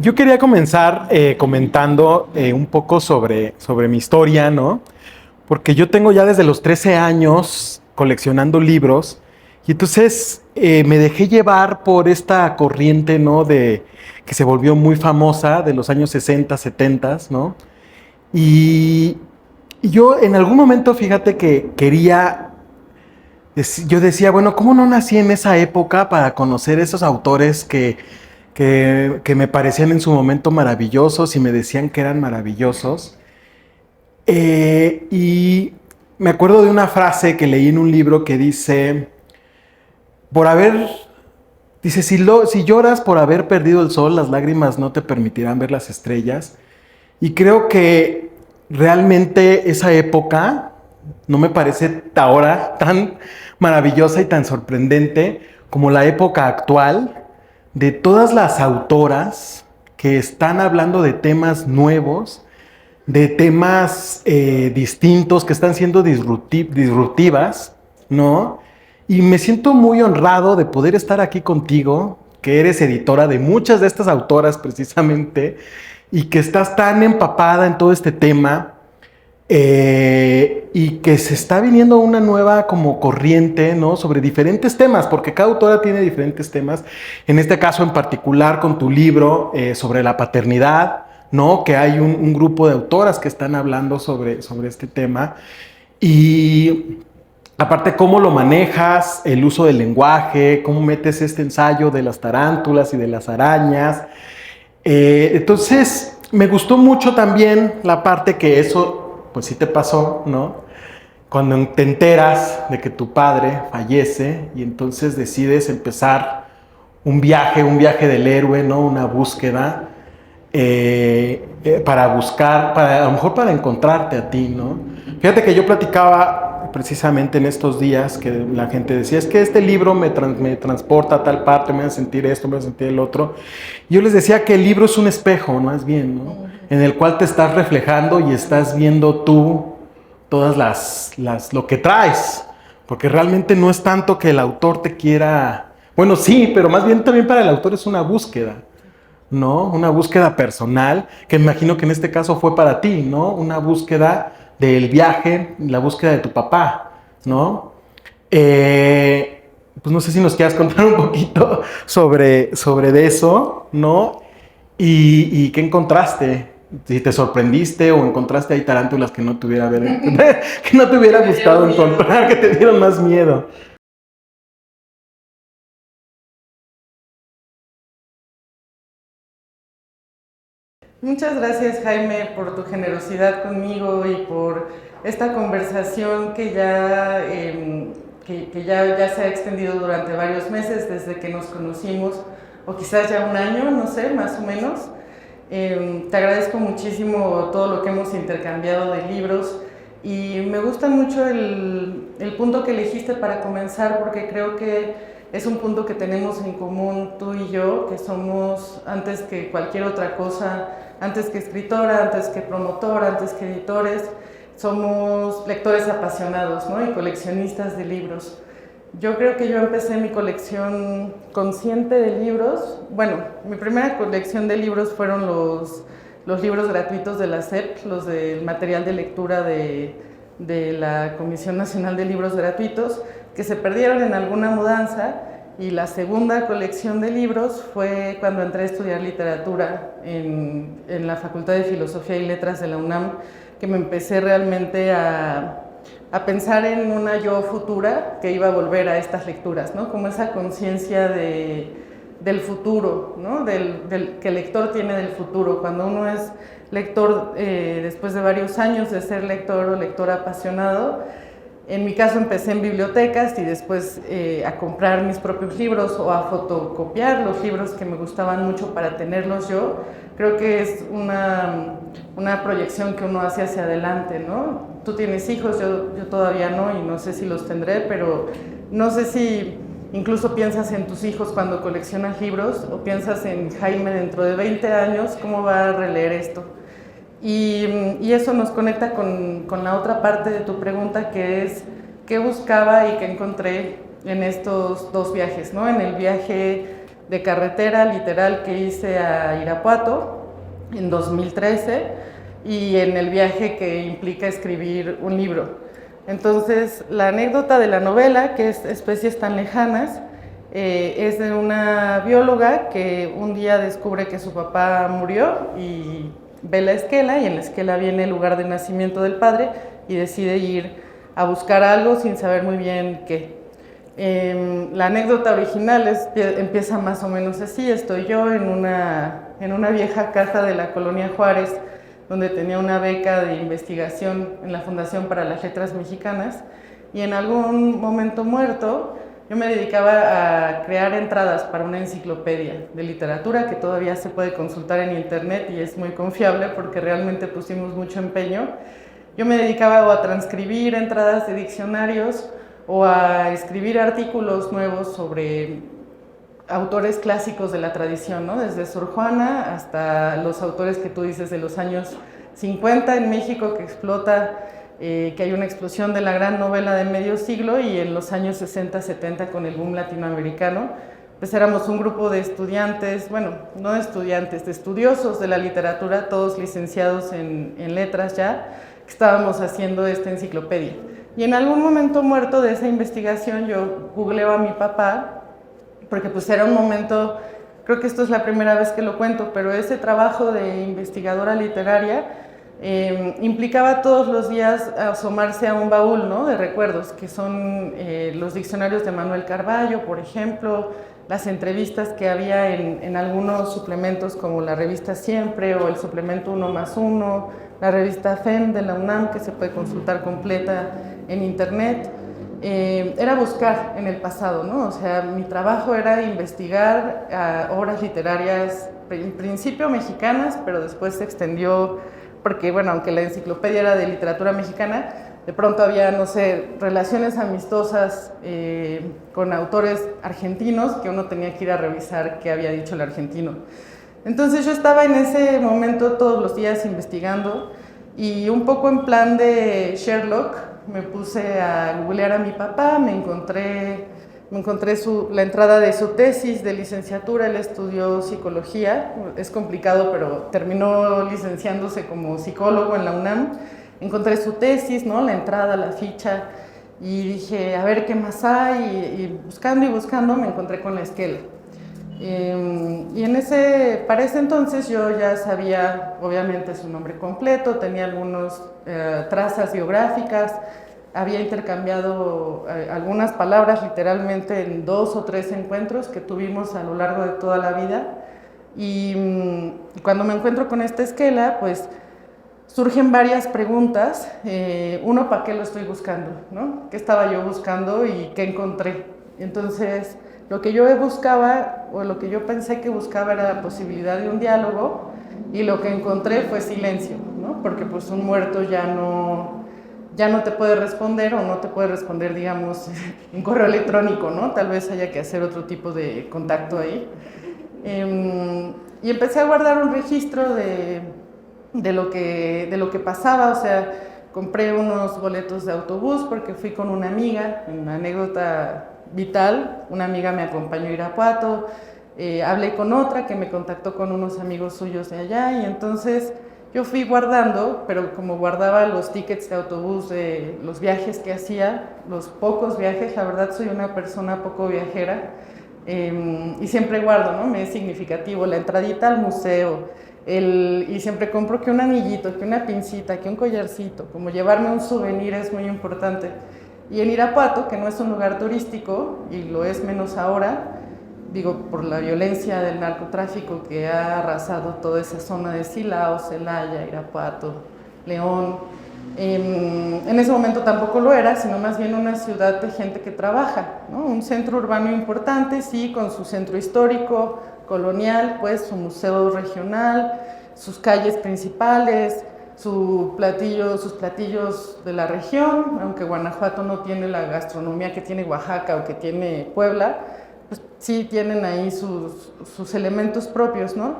Yo quería comenzar comentando un poco sobre mi historia, ¿no? Porque yo tengo ya desde los 13 años coleccionando libros y entonces me dejé llevar por esta corriente, ¿no? Que se volvió muy famosa de los años 60, 70, ¿no? Y, y yo en algún momento, fíjate que yo decía, bueno, ¿cómo no nací en esa época para conocer esos autores que me parecían en su momento maravillosos y me decían que eran maravillosos? Y me acuerdo de una frase que leí en un libro que dice, por haber, dice, si lloras por haber perdido el sol, las lágrimas no te permitirán ver las estrellas. Y creo que realmente esa época no me parece ahora tan maravillosa y tan sorprendente como la época actual de todas las autoras que están hablando de temas nuevos, de temas distintos, que están siendo disruptivas, ¿no? Y me siento muy honrado de poder estar aquí contigo, que eres editora de muchas de estas autoras precisamente, y que estás tan empapada en todo este tema, y que se está viniendo una nueva como corriente, ¿no? Sobre diferentes temas, porque cada autora tiene diferentes temas. En este caso en particular con tu libro sobre la paternidad, ¿no? Que hay un grupo de autoras que están hablando sobre este tema. Y aparte, cómo lo manejas, el uso del lenguaje, cómo metes este ensayo de las tarántulas y de las arañas. Entonces, me gustó mucho también la parte que eso, pues sí te pasó, ¿no? Cuando te enteras de que tu padre fallece y entonces decides empezar un viaje del héroe, ¿no? Una búsqueda para buscar, a lo mejor para encontrarte a ti, ¿no? Fíjate que yo platicaba precisamente en estos días que la gente decía, es que este libro me transporta a tal parte, me hace sentir esto, me hace sentir el otro. Yo les decía que el libro es un espejo, más bien, ¿no? En el cual te estás reflejando y estás viendo tú todas lo que traes, porque realmente no es tanto que el autor te quiera, bueno, sí, pero más bien también para el autor es una búsqueda, ¿no? Una búsqueda personal, que imagino que en este caso fue para ti, ¿no? Una búsqueda del viaje, la búsqueda de tu papá, ¿no? Pues no sé si nos quieras contar un poquito sobre de eso, ¿no? Y qué encontraste. Si te sorprendiste o encontraste ahí tarántulas que no te hubiera, que no te hubiera gustado encontrar, que te dieron más miedo. Muchas gracias, Jaime, por tu generosidad conmigo y por esta conversación que ya se ha extendido durante varios meses desde que nos conocimos, o quizás ya un año, no sé, más o menos. Te agradezco muchísimo todo lo que hemos intercambiado de libros y me gusta mucho el punto que elegiste para comenzar, porque creo que es un punto que tenemos en común tú y yo, que somos, antes que cualquier otra cosa, antes que escritora, antes que promotora, antes que editores, somos lectores apasionados, ¿no? Y coleccionistas de libros. Yo creo que yo empecé mi colección consciente de libros. Bueno, mi primera colección de libros fueron los libros gratuitos de la SEP, los del material de lectura de la Comisión Nacional de Libros Gratuitos, que se perdieron en alguna mudanza. Y la segunda colección de libros fue cuando entré a estudiar literatura en la Facultad de Filosofía y Letras de la UNAM, que me empecé realmente a pensar en una yo futura que iba a volver a estas lecturas, ¿no? Como esa conciencia del futuro, ¿no? Que el lector tiene del futuro. Cuando uno es lector, después de varios años de ser lector o lector apasionado, en mi caso empecé en bibliotecas y después a comprar mis propios libros o a fotocopiar los libros que me gustaban mucho para tenerlos yo. Creo que es una proyección que uno hace hacia adelante, ¿no? Tú tienes hijos, yo todavía no y no sé si los tendré, pero no sé si incluso piensas en tus hijos cuando coleccionas libros o piensas en Jaime dentro de 20 años, ¿cómo va a releer esto? Y eso nos conecta con la otra parte de tu pregunta, que es qué buscaba y qué encontré en estos dos viajes, ¿no? En el viaje de carretera literal que hice a Irapuato en 2013 y en el viaje que implica escribir un libro. Entonces, la anécdota de la novela, que es Especies tan lejanas, es de una bióloga que un día descubre que su papá murió y ve la esquela, y en la esquela viene el lugar de nacimiento del padre, y decide ir a buscar algo sin saber muy bien qué. La anécdota original empieza más o menos así. Estoy yo en una vieja casa de la Colonia Juárez, donde tenía una beca de investigación en la Fundación para las Letras Mexicanas, y en algún momento muerto yo me dedicaba a crear entradas para una enciclopedia de literatura que todavía se puede consultar en internet y es muy confiable porque realmente pusimos mucho empeño. Yo me dedicaba o a transcribir entradas de diccionarios o a escribir artículos nuevos sobre autores clásicos de la tradición, ¿no? Desde Sor Juana hasta los autores que tú dices de los años 50 en México, que explota, que hay una explosión de la gran novela de medio siglo, y en los años 60, 70 con el boom latinoamericano, pues éramos un grupo de estudiantes, bueno, no de estudiantes, de estudiosos de la literatura, todos licenciados en letras ya, que estábamos haciendo esta enciclopedia. Y en algún momento muerto de esa investigación yo googleo a mi papá, porque pues era un momento, creo que esto es la primera vez que lo cuento, pero ese trabajo de investigadora literaria implicaba todos los días asomarse a un baúl, ¿no?, de recuerdos, que son los diccionarios de Manuel Carballo, por ejemplo, las entrevistas que había en algunos suplementos como la revista Siempre o el suplemento 1+1, la revista FEM de la UNAM, que se puede consultar completa en internet. Era buscar en el pasado, ¿no? O sea, mi trabajo era investigar obras literarias, en principio mexicanas, pero después se extendió, porque, bueno, aunque la enciclopedia era de literatura mexicana, de pronto había, no sé, relaciones amistosas con autores argentinos que uno tenía que ir a revisar qué había dicho el argentino. Entonces yo estaba en ese momento todos los días investigando, y un poco en plan de Sherlock me puse a googlear a mi papá, me encontré la entrada de su tesis de licenciatura. Él estudió psicología, es complicado, pero terminó licenciándose como psicólogo en la UNAM. Encontré su tesis, ¿no?, la entrada, la ficha, y dije, a ver qué más hay, y buscando me encontré con la esquela. Y para ese entonces yo ya sabía, obviamente, su nombre completo, tenía algunas trazas biográficas, había intercambiado algunas palabras literalmente en 2 o 3 encuentros que tuvimos a lo largo de toda la vida. Y cuando me encuentro con esta esquela, pues surgen varias preguntas. Uno, ¿para qué lo estoy buscando?, ¿no? ¿Qué estaba yo buscando y qué encontré? Entonces, lo que yo buscaba, o lo que yo pensé que buscaba, era la posibilidad de un diálogo, y lo que encontré fue silencio, ¿no? Porque pues un muerto ya no te puede responder, o no te puede responder, digamos, en correo electrónico, ¿no? Tal vez haya que hacer otro tipo de contacto ahí. Y empecé a guardar un registro de lo que pasaba. O sea, compré unos boletos de autobús porque fui con una amiga, una anécdota vital. Una amiga me acompañó a Irapuato, hablé con otra que me contactó con unos amigos suyos de allá, y entonces yo fui guardando, pero como guardaba los tickets de autobús de los viajes que hacía, los pocos viajes, la verdad soy una persona poco viajera, y siempre guardo, ¿no? Me es significativo la entradita al museo, y siempre compro que un anillito, que una pincita, que un collarcito, como llevarme un souvenir es muy importante. Y en Irapuato, que no es un lugar turístico, y lo es menos ahora, digo, por la violencia del narcotráfico que ha arrasado toda esa zona de Silao, Celaya, Irapuato, León. En ese momento tampoco lo era, sino más bien una ciudad de gente que trabaja, ¿no? Un centro urbano importante, sí, con su centro histórico, colonial, pues su museo regional, sus calles principales, sus platillos de la región. Aunque Guanajuato no tiene la gastronomía que tiene Oaxaca o que tiene Puebla, pues sí tienen ahí sus elementos propios, ¿no?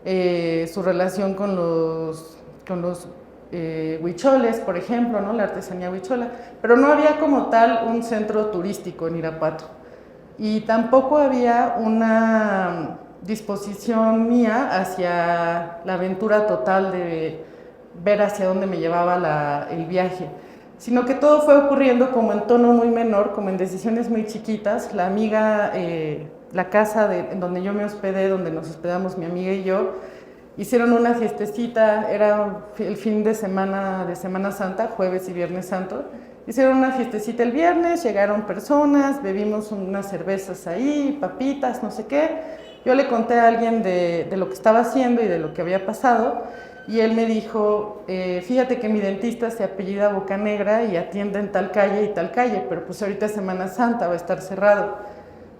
Su relación con los huicholes, por ejemplo, ¿no?, la artesanía huichola, pero no había como tal un centro turístico en Irapuato. y tampoco había una disposición mía hacia la aventura total de ver hacia dónde me llevaba el viaje, sino que todo fue ocurriendo como en tono muy menor, como en decisiones muy chiquitas. La amiga, la casa en donde yo me hospedé, donde nos hospedamos mi amiga y yo, hicieron una fiestecita, era el fin de Semana Santa, jueves y viernes santo. Hicieron una fiestecita el viernes, llegaron personas, bebimos unas cervezas ahí, papitas, no sé qué. Yo le conté a alguien de lo que estaba haciendo y de lo que había pasado, y él me dijo, fíjate que mi dentista se apellida Bocanegra y atiende en tal calle y tal calle, pero pues ahorita es Semana Santa, va a estar cerrado.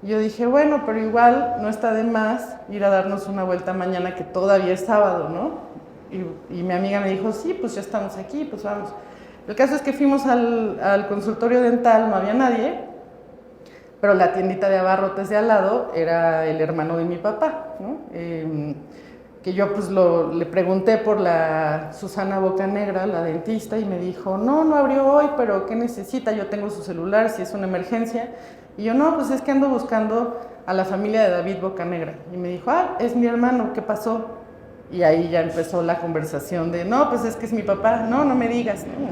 Y yo dije, bueno, pero igual no está de más ir a darnos una vuelta mañana, que todavía es sábado, ¿no? Y mi amiga me dijo, sí, pues ya estamos aquí, pues vamos. El caso es que fuimos al consultorio dental, no había nadie, pero la tiendita de abarrotes de al lado era el hermano de mi papá, ¿no? Que yo pues le pregunté por la Susana Bocanegra, la dentista, y me dijo, no abrió hoy, pero ¿qué necesita? Yo tengo su celular, si es una emergencia. Y yo, no, pues es que ando buscando a la familia de David Bocanegra. Y me dijo, es mi hermano, ¿qué pasó? Y ahí ya empezó la conversación de, no, pues es que es mi papá, no me digas, ¿no?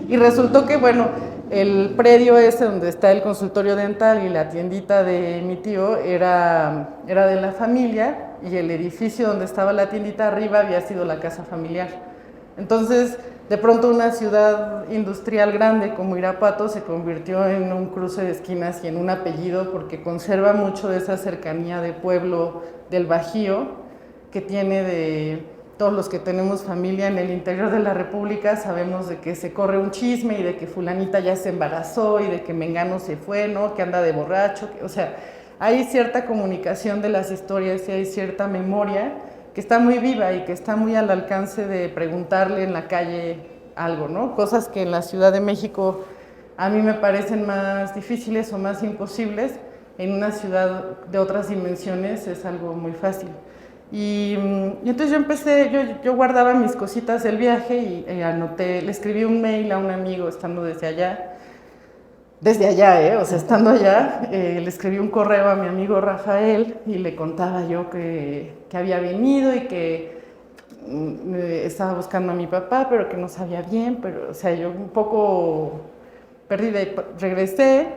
Y resultó que, bueno, el predio ese donde está el consultorio dental y la tiendita de mi tío era de la familia, y el edificio donde estaba la tiendita arriba había sido la casa familiar. Entonces, de pronto una ciudad industrial grande como Irapuato se convirtió en un cruce de esquinas y en un apellido, porque conserva mucho de esa cercanía de pueblo del Bajío que tiene de todos los que tenemos familia en el interior de la República. Sabemos de que se corre un chisme y de que fulanita ya se embarazó y de que mengano se fue, ¿no? Que anda de borracho, o sea, hay cierta comunicación de las historias y hay cierta memoria que está muy viva y que está muy al alcance de preguntarle en la calle algo, ¿no? Cosas que en la Ciudad de México a mí me parecen más difíciles o más imposibles, en una ciudad de otras dimensiones es algo muy fácil. Y entonces yo empecé, yo guardaba mis cositas del viaje y anoté, le escribí un mail a un amigo estando desde allá, o sea, estando allá, le escribí un correo a mi amigo Rafael y le contaba yo que había venido y que estaba buscando a mi papá, pero que no sabía bien, pero, o sea, yo un poco perdida. Regresé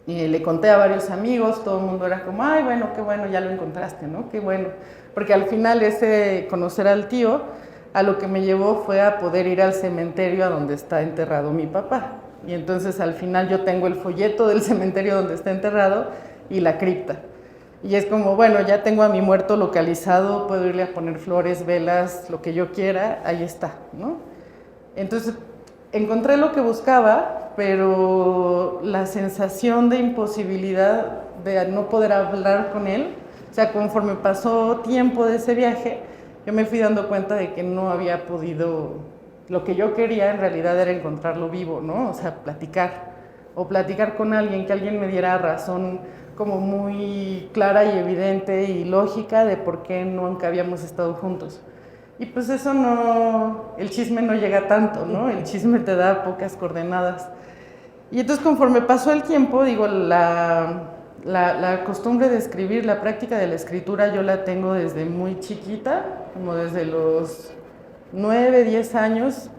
y le conté a varios amigos, todo el mundo era como, ay, bueno, qué bueno, ya lo encontraste, ¿no? Qué bueno. Porque al final ese conocer al tío, a lo que me llevó fue a poder ir al cementerio a donde está enterrado mi papá. Y entonces al final yo tengo el folleto del cementerio donde está enterrado y la cripta. Y es como, bueno, ya tengo a mi muerto localizado, puedo irle a poner flores, velas, lo que yo quiera, ahí está, ¿no? Entonces encontré lo que buscaba, pero la sensación de imposibilidad de no poder hablar con él, o sea, conforme pasó tiempo de ese viaje, yo me fui dando cuenta de que no había podido, lo que yo quería en realidad era encontrarlo vivo, ¿no? O sea, platicar con alguien, que alguien me diera razón como muy clara y evidente y lógica de por qué nunca habíamos estado juntos. Y pues eso no, el chisme no llega tanto, ¿no? El chisme te da pocas coordenadas. Y entonces conforme pasó el tiempo, digo, la costumbre de escribir, la práctica de la escritura yo la tengo desde muy chiquita, como desde los 9, 10 años.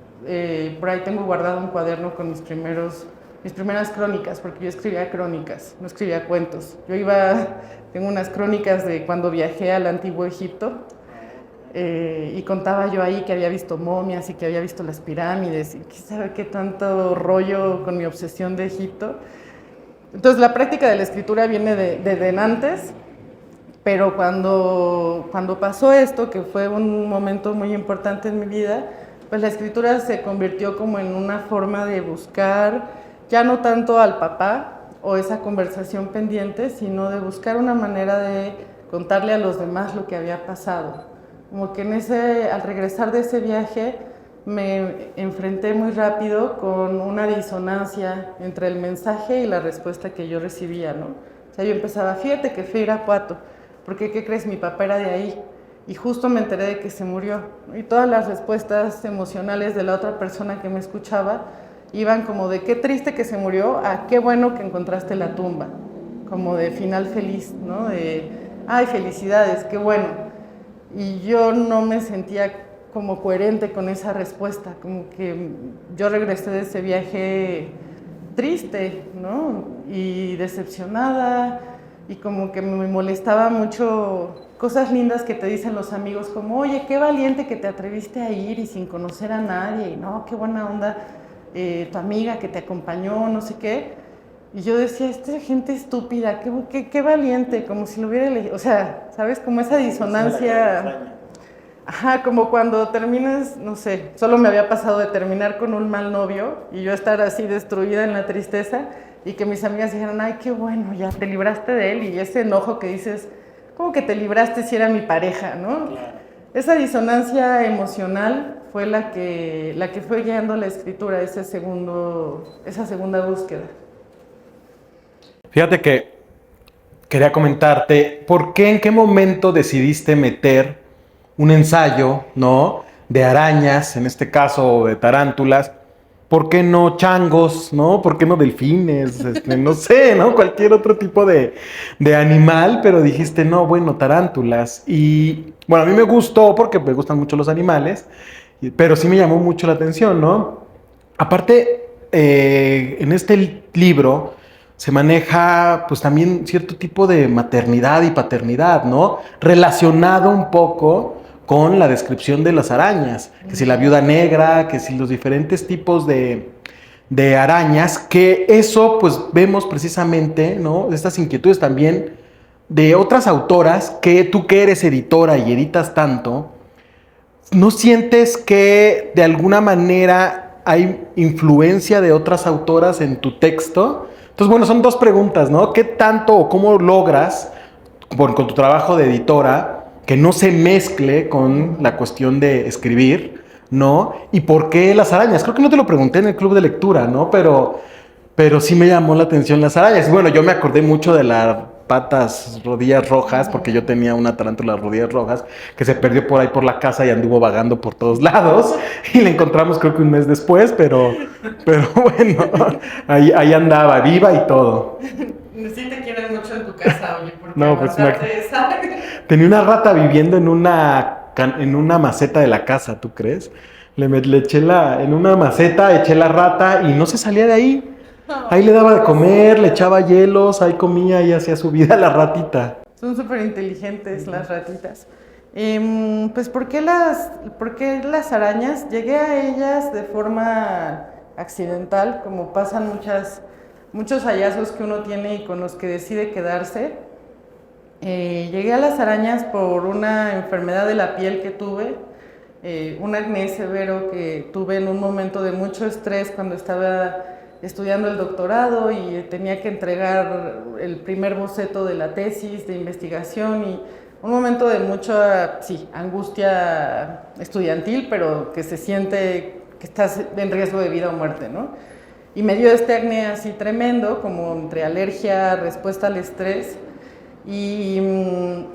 Por ahí tengo guardado un cuaderno con mis primeras crónicas, porque yo escribía crónicas, no escribía cuentos. Tengo unas crónicas de cuando viajé al Antiguo Egipto, y contaba yo ahí que había visto momias y que había visto las pirámides y quién sabe qué tanto rollo con mi obsesión de Egipto. Entonces la práctica de la escritura viene de antes, pero cuando pasó esto, que fue un momento muy importante en mi vida, pues la escritura se convirtió como en una forma de buscar, ya no tanto al papá o esa conversación pendiente, sino de buscar una manera de contarle a los demás lo que había pasado. Como que al regresar de ese viaje me enfrenté muy rápido con una disonancia entre el mensaje y la respuesta que yo recibía, ¿no? O sea, yo empezaba, fíjate que fui a Irapuato, porque ¿qué crees? Mi papá era de ahí y justo me enteré de que se murió, ¿no? Y todas las respuestas emocionales de la otra persona que me escuchaba iban como de qué triste que se murió a qué bueno que encontraste la tumba. como de final feliz, ¿no? De, ay, felicidades, qué bueno. Y yo no me sentía como coherente con esa respuesta, como que yo regresé de ese viaje triste, ¿no? Y decepcionada, y como que me molestaba mucho cosas lindas que te dicen los amigos, como, oye, qué valiente que te atreviste a ir y sin conocer a nadie, y no, qué buena onda, tu amiga que te acompañó, no sé qué. Y yo decía, esta gente estúpida, qué valiente, como si lo hubiera elegido, o sea, ¿sabes? Como esa disonancia. Ajá, como cuando terminas, no sé, solo me había pasado de terminar con un mal novio y yo estar así destruida en la tristeza y que mis amigas dijeran, ay, qué bueno, ya te libraste de él, y ese enojo que dices, ¿cómo que te libraste si era mi pareja, no? Claro. Esa disonancia emocional fue la que fue guiando la escritura, esa segunda búsqueda. Fíjate que quería comentarte, ¿por qué, en qué momento decidiste meter un ensayo, ¿no? De arañas, en este caso, o de tarántulas? ¿Por qué no changos, no? ¿Por qué no delfines? No sé, ¿no? Cualquier otro tipo de animal, pero dijiste, no, bueno, tarántulas. Y bueno, a mí me gustó porque me gustan mucho los animales, pero sí me llamó mucho la atención, ¿no? Aparte, en este libro se maneja pues también cierto tipo de maternidad y paternidad, ¿no? Relacionado un poco con la descripción de las arañas, que si la viuda negra, que si los diferentes tipos de arañas, que eso pues vemos precisamente, ¿no? Estas inquietudes también de otras autoras, que tú que eres editora y editas tanto, ¿no sientes que de alguna manera hay influencia de otras autoras en tu texto? Entonces, bueno, son dos preguntas, ¿no? ¿Qué tanto o cómo logras, con tu trabajo de editora, que no se mezcle con la cuestión de escribir, ¿no? ¿Y por qué las arañas? Creo que no te lo pregunté en el club de lectura, ¿no? Pero sí me llamó la atención las arañas. Bueno, yo me acordé mucho de las patas rodillas rojas, porque yo tenía una tarántula rodillas rojas que se perdió por ahí por la casa y anduvo vagando por todos lados, y la encontramos creo que un mes después, pero bueno, ahí andaba, viva y todo. Sí te quieren mucho en tu casa, oye, porque no, pues esa. Tenía una rata viviendo en una maceta de la casa, ¿tú crees? Le eché en una maceta, eché la rata y no se salía de ahí. Ahí le daba de comer, le echaba hielos, ahí comía y hacía su vida la ratita. Son súper inteligentes las ratitas. Pues, ¿por qué las arañas? Llegué a ellas de forma accidental, como pasan muchos hallazgos que uno tiene y con los que decide quedarse. Llegué a las arañas por una enfermedad de la piel que tuve, un acné severo que tuve en un momento de mucho estrés cuando estaba estudiando el doctorado y tenía que entregar el primer boceto de la tesis de investigación, y un momento de mucha, angustia estudiantil, pero que se siente que estás en riesgo de vida o muerte, ¿no? Y me dio este acné así tremendo, como entre alergia, respuesta al estrés, y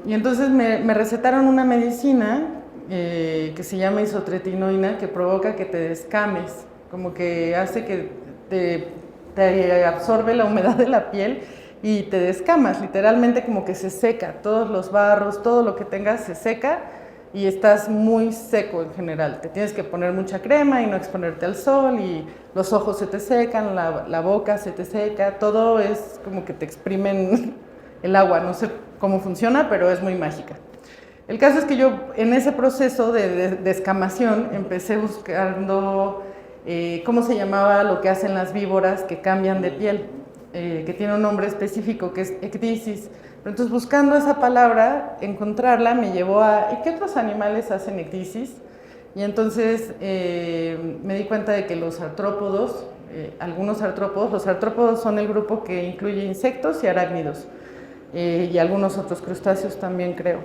entonces me recetaron una medicina que se llama isotretinoína, que provoca que te descames, como que hace que te absorbe la humedad de la piel y te descamas, literalmente como que se seca, todos los barros, todo lo que tengas se seca y estás muy seco en general. Te tienes que poner mucha crema y no exponerte al sol, y los ojos se te secan, la boca se te seca, todo es como que te exprimen el agua, no sé cómo funciona, pero es muy mágica. El caso es que yo en ese proceso de descamación empecé buscando cómo se llamaba lo que hacen las víboras que cambian de piel, que tiene un nombre específico que es ecdysis. Pero entonces, buscando esa palabra, encontrarla me llevó a ¿qué otros animales hacen ecdysis? Y entonces me di cuenta de que los artrópodos, algunos artrópodos, los artrópodos son el grupo que incluye insectos y arácnidos, y algunos otros crustáceos también creo,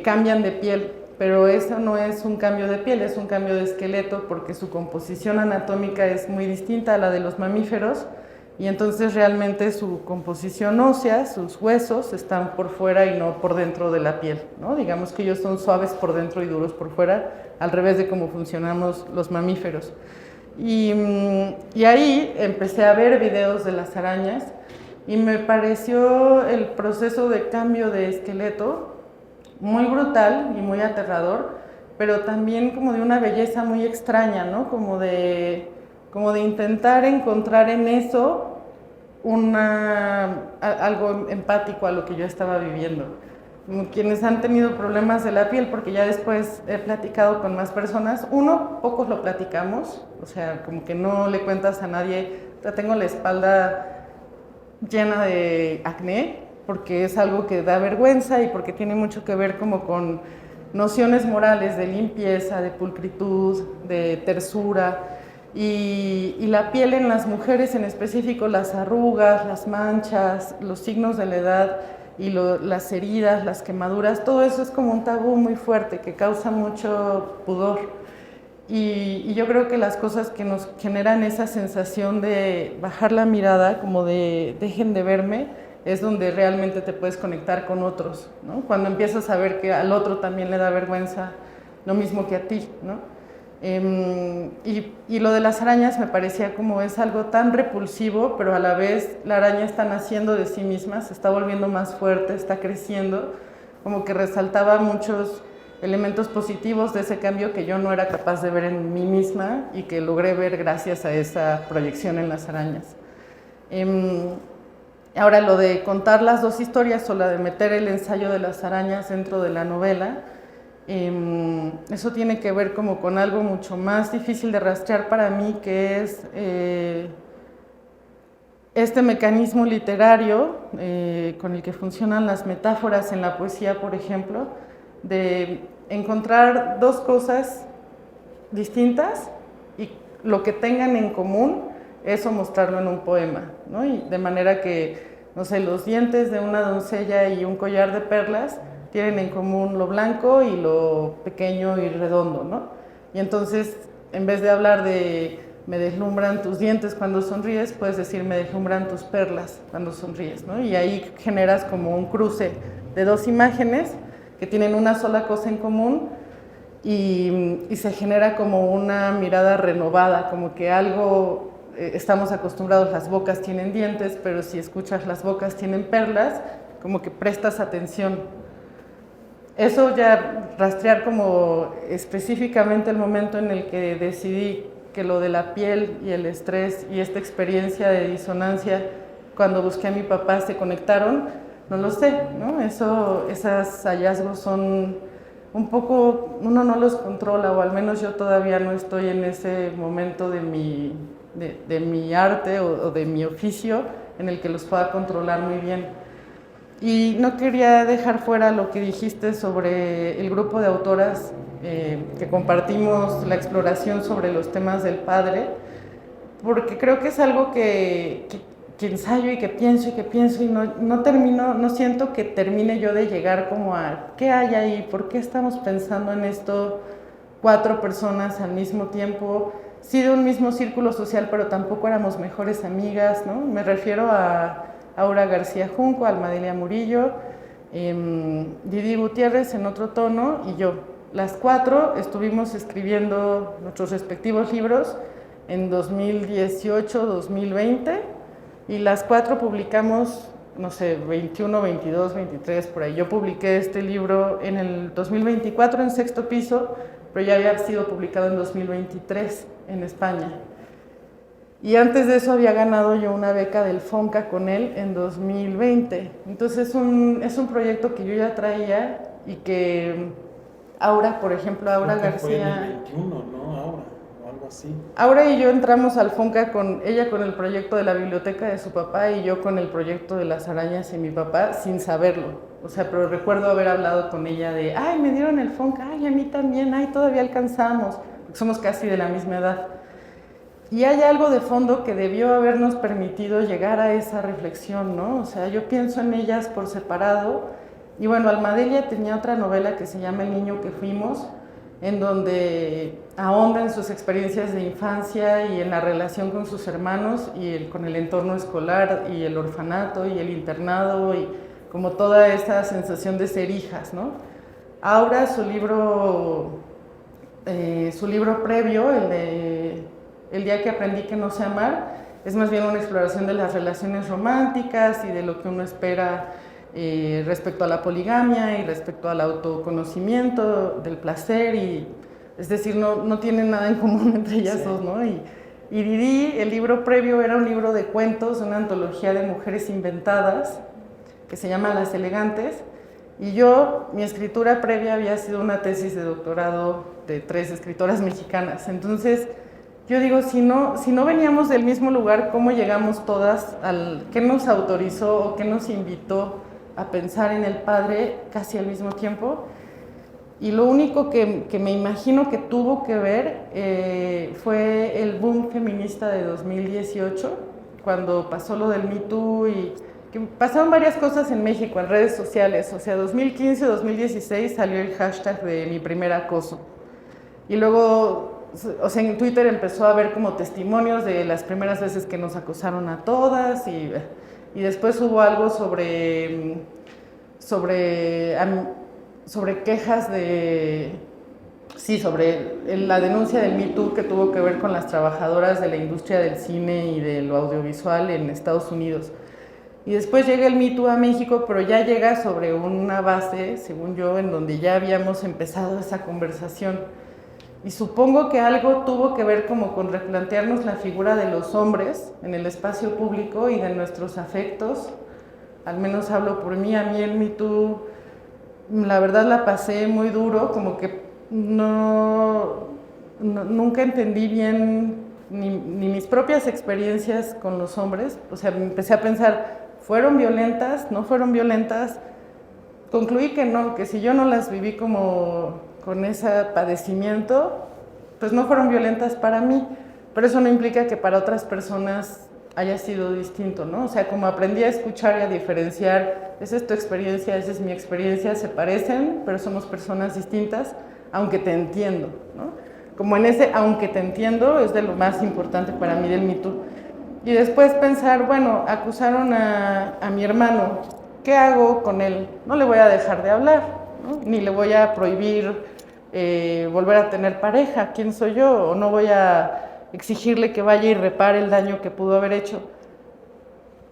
cambian de piel. Pero eso no es un cambio de piel, es un cambio de esqueleto, porque su composición anatómica es muy distinta a la de los mamíferos, y entonces realmente su composición ósea, sus huesos, están por fuera y no por dentro de la piel, ¿no? Digamos que ellos son suaves por dentro y duros por fuera, al revés de cómo funcionamos los mamíferos. Y ahí empecé a ver videos de las arañas, y me pareció el proceso de cambio de esqueleto muy brutal y muy aterrador, pero también como de una belleza muy extraña, ¿no? Como de intentar encontrar en eso algo empático a lo que yo estaba viviendo. Como quienes han tenido problemas de la piel, porque ya después he platicado con más personas, pocos lo platicamos, o sea, como que no le cuentas a nadie, tengo la espalda llena de acné, porque es algo que da vergüenza y porque tiene mucho que ver como con nociones morales de limpieza, de pulcritud, de tersura. Y la piel en las mujeres, en específico las arrugas, las manchas, los signos de la edad y las heridas, las quemaduras, todo eso es como un tabú muy fuerte que causa mucho pudor. Y yo creo que las cosas que nos generan esa sensación de bajar la mirada, como de dejen de verme, es donde realmente te puedes conectar con otros, ¿no? Cuando empiezas a ver que al otro también le da vergüenza lo mismo que a ti, ¿no? Y lo de las arañas me parecía como es algo tan repulsivo, pero a la vez la araña está naciendo de sí misma, se está volviendo más fuerte, está creciendo, como que resaltaba muchos elementos positivos de ese cambio que yo no era capaz de ver en mí misma y que logré ver gracias a esa proyección en las arañas. Ahora, lo de contar las dos historias o la de meter el ensayo de las arañas dentro de la novela, eso tiene que ver como con algo mucho más difícil de rastrear para mí, que es este mecanismo literario con el que funcionan las metáforas en la poesía, por ejemplo, de encontrar dos cosas distintas y lo que tengan en común, eso mostrarlo en un poema, ¿no? Y de manera que, no sé, los dientes de una doncella y un collar de perlas tienen en común lo blanco y lo pequeño y redondo, ¿no? Y entonces, en vez de hablar de me deslumbran tus dientes cuando sonríes, puedes decir me deslumbran tus perlas cuando sonríes, ¿no? Y ahí generas como un cruce de dos imágenes que tienen una sola cosa en común y se genera como una mirada renovada, como que algo, estamos acostumbrados, las bocas tienen dientes, pero si escuchas las bocas tienen perlas, como que prestas atención. Eso ya rastrear como específicamente el momento en el que decidí que lo de la piel y el estrés y esta experiencia de disonancia cuando busqué a mi papá se conectaron, no lo sé, ¿no? Esos hallazgos son un poco, uno no los controla, o al menos yo todavía no estoy en ese momento de mi arte o de mi oficio en el que los pueda controlar muy bien. Y no quería dejar fuera lo que dijiste sobre el grupo de autoras que compartimos la exploración sobre los temas del padre, porque creo que es algo que ensayo y que pienso y no siento que termine yo de llegar como a qué hay ahí, por qué estamos pensando en esto 4 personas al mismo tiempo, sí de un mismo círculo social, pero tampoco éramos mejores amigas, ¿no? Me refiero a Aura García Junco, Almadelia Murillo, Didi Gutiérrez en otro tono y yo. Las 4 estuvimos escribiendo nuestros respectivos libros en 2018, 2020 y las 4 publicamos, no sé, 21, 22, 23, por ahí. Yo publiqué este libro en el 2024 en Sexto Piso, pero ya había sido publicado en 2023 en España. Y antes de eso había ganado yo una beca del FONCA con él en 2020. Entonces es un proyecto que yo ya traía y que Aura, por ejemplo, Aura García... Fue en el 21, ¿no? Aura, o algo así. Aura y yo entramos al FONCA ella con el proyecto de la biblioteca de su papá y yo con el proyecto de las arañas y mi papá sin saberlo. O sea, pero recuerdo haber hablado con ella de, ay, me dieron el FONCA, ay, a mí también, ay, todavía alcanzamos, porque somos casi de la misma edad. Y hay algo de fondo que debió habernos permitido llegar a esa reflexión, ¿no? O sea, yo pienso en ellas por separado. Y bueno, Almadelia tenía otra novela que se llama El niño que fuimos, en donde ahonda en sus experiencias de infancia y en la relación con sus hermanos y con el entorno escolar y el orfanato y el internado y como toda esa sensación de ser hijas, ¿no? Aura, su libro previo, el de El día que aprendí que no sé amar, es más bien una exploración de las relaciones románticas y de lo que uno espera respecto a la poligamia y respecto al autoconocimiento, del placer, y es decir, no tienen nada en común entre ellas dos, ¿no? Y Didi, el libro previo, era un libro de cuentos, una antología de mujeres inventadas, que se llama Las Elegantes, y mi escritura previa había sido una tesis de doctorado de 3 escritoras mexicanas. Entonces, yo digo, si no veníamos del mismo lugar, ¿cómo llegamos todas qué nos autorizó o qué nos invitó a pensar en el padre casi al mismo tiempo? Y lo único que me imagino que tuvo que ver fue el boom feminista de 2018, cuando pasó lo del Me Too y que pasaron varias cosas en México, en redes sociales. O sea, 2015, 2016 salió el hashtag de mi primer acoso. Y luego, o sea, en Twitter empezó a haber como testimonios de las primeras veces que nos acosaron a todas, y después hubo algo sobre quejas sobre la denuncia del Me Too, que tuvo que ver con las trabajadoras de la industria del cine y de lo audiovisual en Estados Unidos. Y después llega el Me Too a México, pero ya llega sobre una base, según yo, en donde ya habíamos empezado esa conversación. Y supongo que algo tuvo que ver como con replantearnos la figura de los hombres en el espacio público y de nuestros afectos. Al menos hablo por mí, a mí el Me Too, la verdad la pasé muy duro, como que nunca entendí bien ni mis propias experiencias con los hombres. O sea, me empecé a pensar, ¿fueron violentas? ¿No fueron violentas? Concluí que no, que si yo no las viví como con ese padecimiento, pues no fueron violentas para mí, pero eso no implica que para otras personas haya sido distinto, ¿no? O sea, como aprendí a escuchar y a diferenciar, esa es tu experiencia, esa es mi experiencia, se parecen, pero somos personas distintas, aunque te entiendo, ¿no? Como en ese aunque te entiendo es de lo más importante para mí del Me Too. Y después pensar, bueno, acusaron a mi hermano, ¿qué hago con él? No le voy a dejar de hablar, ¿no? Ni le voy a prohibir volver a tener pareja, ¿quién soy yo? O no voy a exigirle que vaya y repare el daño que pudo haber hecho.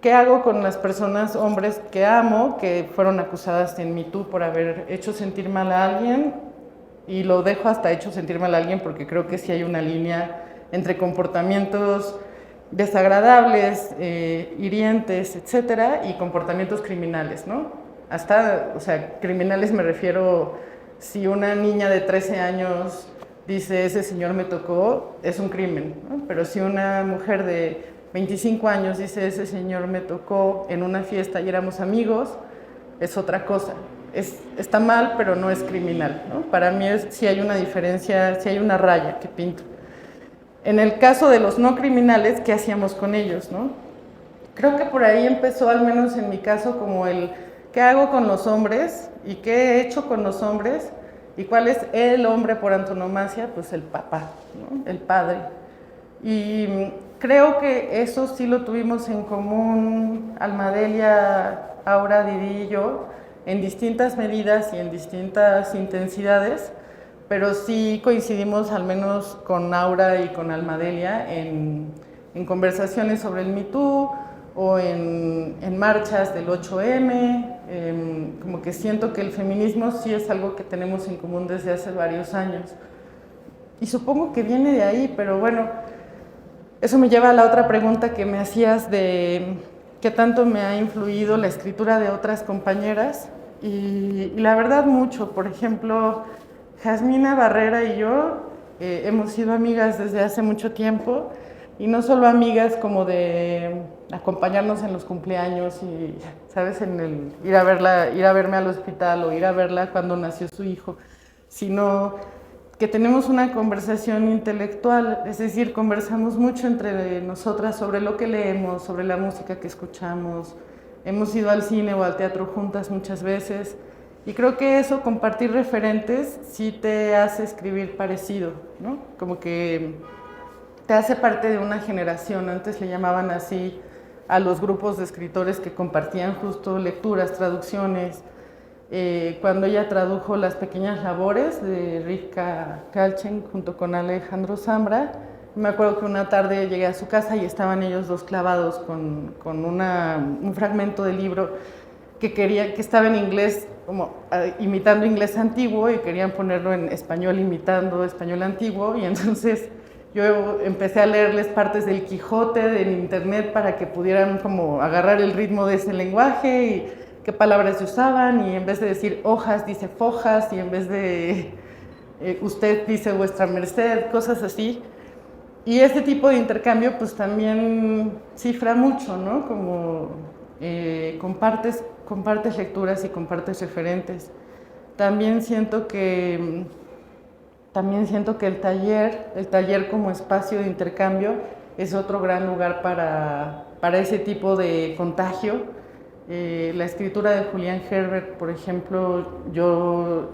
¿Qué hago con las personas, hombres que amo, que fueron acusadas en Me Too por haber hecho sentir mal a alguien? Y lo dejo hasta hecho sentir mal a alguien, porque creo que sí hay una línea entre comportamientos desagradables, hirientes, etcétera, y comportamientos criminales, ¿no? Hasta, o sea, criminales me refiero, si una niña de 13 años dice, ese señor me tocó, es un crimen, ¿no? Pero si una mujer de 25 años dice, ese señor me tocó en una fiesta y éramos amigos, es otra cosa. Está mal, pero no es criminal, ¿no? Para mí sí hay una diferencia, sí hay una raya que pinto. En el caso de los no criminales, ¿qué hacíamos con ellos, no? Creo que por ahí empezó, al menos en mi caso, como ¿qué hago con los hombres? ¿Y qué he hecho con los hombres? ¿Y cuál es el hombre por antonomasia? Pues el papá, ¿no? El padre. Y creo que eso sí lo tuvimos en común Almadelia, Aura, Didi y yo, en distintas medidas y en distintas intensidades, pero sí coincidimos al menos con Aura y con Almadelia en conversaciones sobre el Me Too o en marchas del 8M, como que siento que el feminismo sí es algo que tenemos en común desde hace varios años. Y supongo que viene de ahí, pero bueno, eso me lleva a la otra pregunta que me hacías de qué tanto me ha influido la escritura de otras compañeras. Y la verdad mucho. Por ejemplo, Jasmina Barrera y yo hemos sido amigas desde hace mucho tiempo, y no solo amigas como de acompañarnos en los cumpleaños y, ¿sabes?, ir a verme al hospital o ir a verla cuando nació su hijo, sino que tenemos una conversación intelectual, es decir, conversamos mucho entre nosotras sobre lo que leemos, sobre la música que escuchamos, hemos ido al cine o al teatro juntas muchas veces, y creo que eso, compartir referentes, sí te hace escribir parecido, ¿no? Como que te hace parte de una generación. Antes le llamaban así a los grupos de escritores que compartían justo lecturas, traducciones. Cuando ella tradujo Las pequeñas labores de Rivka Kallchen junto con Alejandro Zambra, Me acuerdo que una tarde llegué a su casa y estaban ellos dos clavados con un fragmento del libro que estaba en inglés, como imitando inglés antiguo, y querían ponerlo en español imitando español antiguo, y entonces yo empecé a leerles partes del Quijote en internet para que pudieran como agarrar el ritmo de ese lenguaje y qué palabras se usaban, y en vez de decir hojas dice fojas, y en vez de usted dice vuestra merced, cosas así. Y este tipo de intercambio pues también cifra mucho, ¿no? Como compartes lecturas y compartes referentes. También siento que el taller como espacio de intercambio es otro gran lugar para ese tipo de contagio. La escritura de Julián Herbert, por ejemplo, yo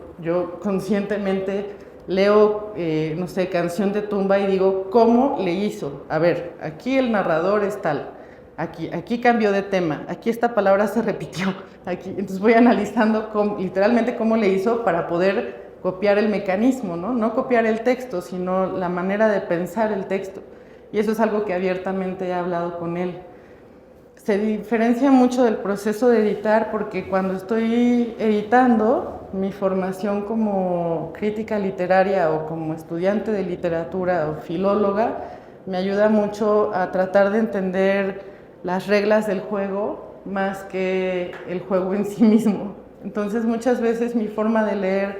conscientemente leo, no sé, Canción de tumba y digo, ¿cómo le hizo? A ver, aquí el narrador es tal, aquí cambió de tema, aquí esta palabra se repitió, aquí. Entonces voy analizando literalmente cómo le hizo para poder copiar el mecanismo, ¿no? No copiar el texto, sino la manera de pensar el texto. Y eso es algo que abiertamente he hablado con él. Se diferencia mucho del proceso de editar porque cuando estoy editando, mi formación como crítica literaria o como estudiante de literatura o filóloga me ayuda mucho a tratar de entender las reglas del juego más que el juego en sí mismo. Entonces muchas veces mi forma de leer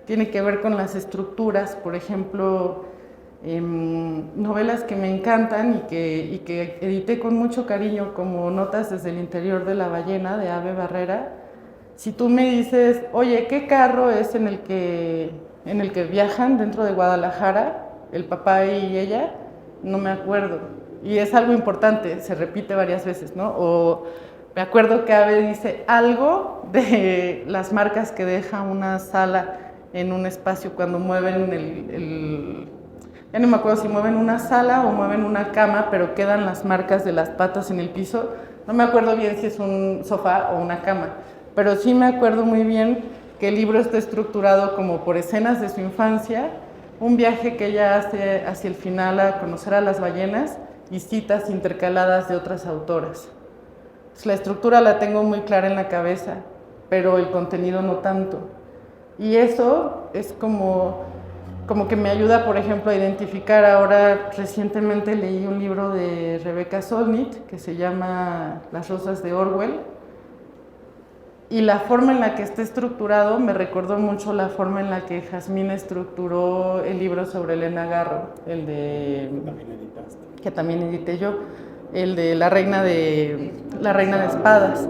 tiene que ver con las estructuras, por ejemplo, novelas que me encantan y que edité con mucho cariño, como Notas desde el interior de la ballena, de Ave Barrera. Si tú me dices, oye, ¿qué carro es en el que viajan dentro de Guadalajara, el papá y ella? No me acuerdo. Y es algo importante, se repite varias veces, ¿no? O me acuerdo que Ave dice algo de las marcas que deja una sala en un espacio cuando mueven ya no me acuerdo si mueven una sala o mueven una cama, pero quedan las marcas de las patas en el piso. No me acuerdo bien si es un sofá o una cama, pero sí me acuerdo muy bien que el libro está estructurado como por escenas de su infancia, un viaje que ella hace hacia el final a conocer a las ballenas y citas intercaladas de otras autoras. Entonces, la estructura la tengo muy clara en la cabeza, pero el contenido no tanto. Y eso es como que me ayuda, por ejemplo, a identificar. Ahora, recientemente leí un libro de Rebecca Solnit que se llama Las rosas de Orwell, y la forma en la que está estructurado me recordó mucho la forma en la que Jazmín estructuró el libro sobre Elena Garro, el de... que también edité yo, el de la reina de espadas,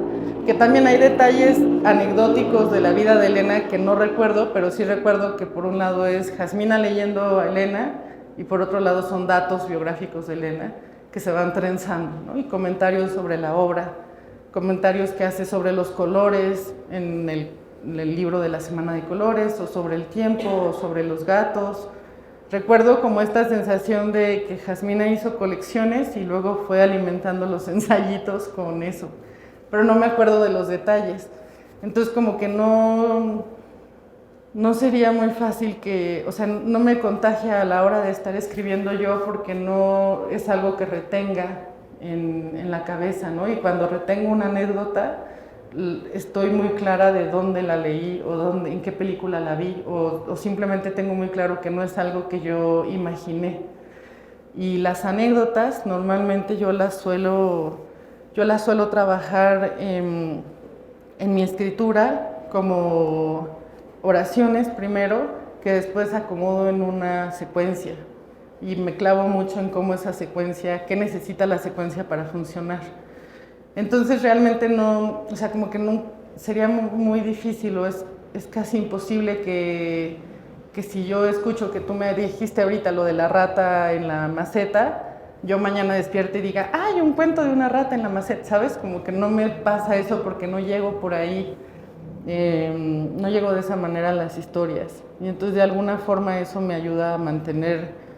que también hay detalles anecdóticos de la vida de Elena que no recuerdo, pero sí recuerdo que por un lado es Jazmina leyendo a Elena y por otro lado son datos biográficos de Elena que se van trenzando, ¿no? Y comentarios sobre la obra, comentarios que hace sobre los colores en el libro de la Semana de Colores, o sobre el tiempo, o sobre los gatos. Recuerdo como esta sensación de que Jazmina hizo colecciones y luego fue alimentando los ensayitos con eso, pero no me acuerdo de los detalles. Entonces como que no sería muy fácil que, o sea, no me contagia a la hora de estar escribiendo yo, porque no es algo que retenga en la cabeza, ¿no? Y cuando retengo una anécdota, estoy muy clara de dónde la leí o en qué película la vi, o simplemente tengo muy claro que no es algo que yo imaginé. Y las anécdotas normalmente yo las suelo trabajar en mi escritura como oraciones primero, que después acomodo en una secuencia, y me clavo mucho en cómo esa secuencia, qué necesita la secuencia para funcionar. Entonces realmente no, o sea, como que no, sería muy difícil, o es casi imposible que si yo escucho que tú me dijiste ahorita lo de la rata en la maceta, yo mañana despierte y diga, ¡ay, un cuento de una rata en la maceta! ¿Sabes? Como que no me pasa eso porque no llego por ahí, no llego de esa manera a las historias. Y entonces de alguna forma eso me ayuda a mantener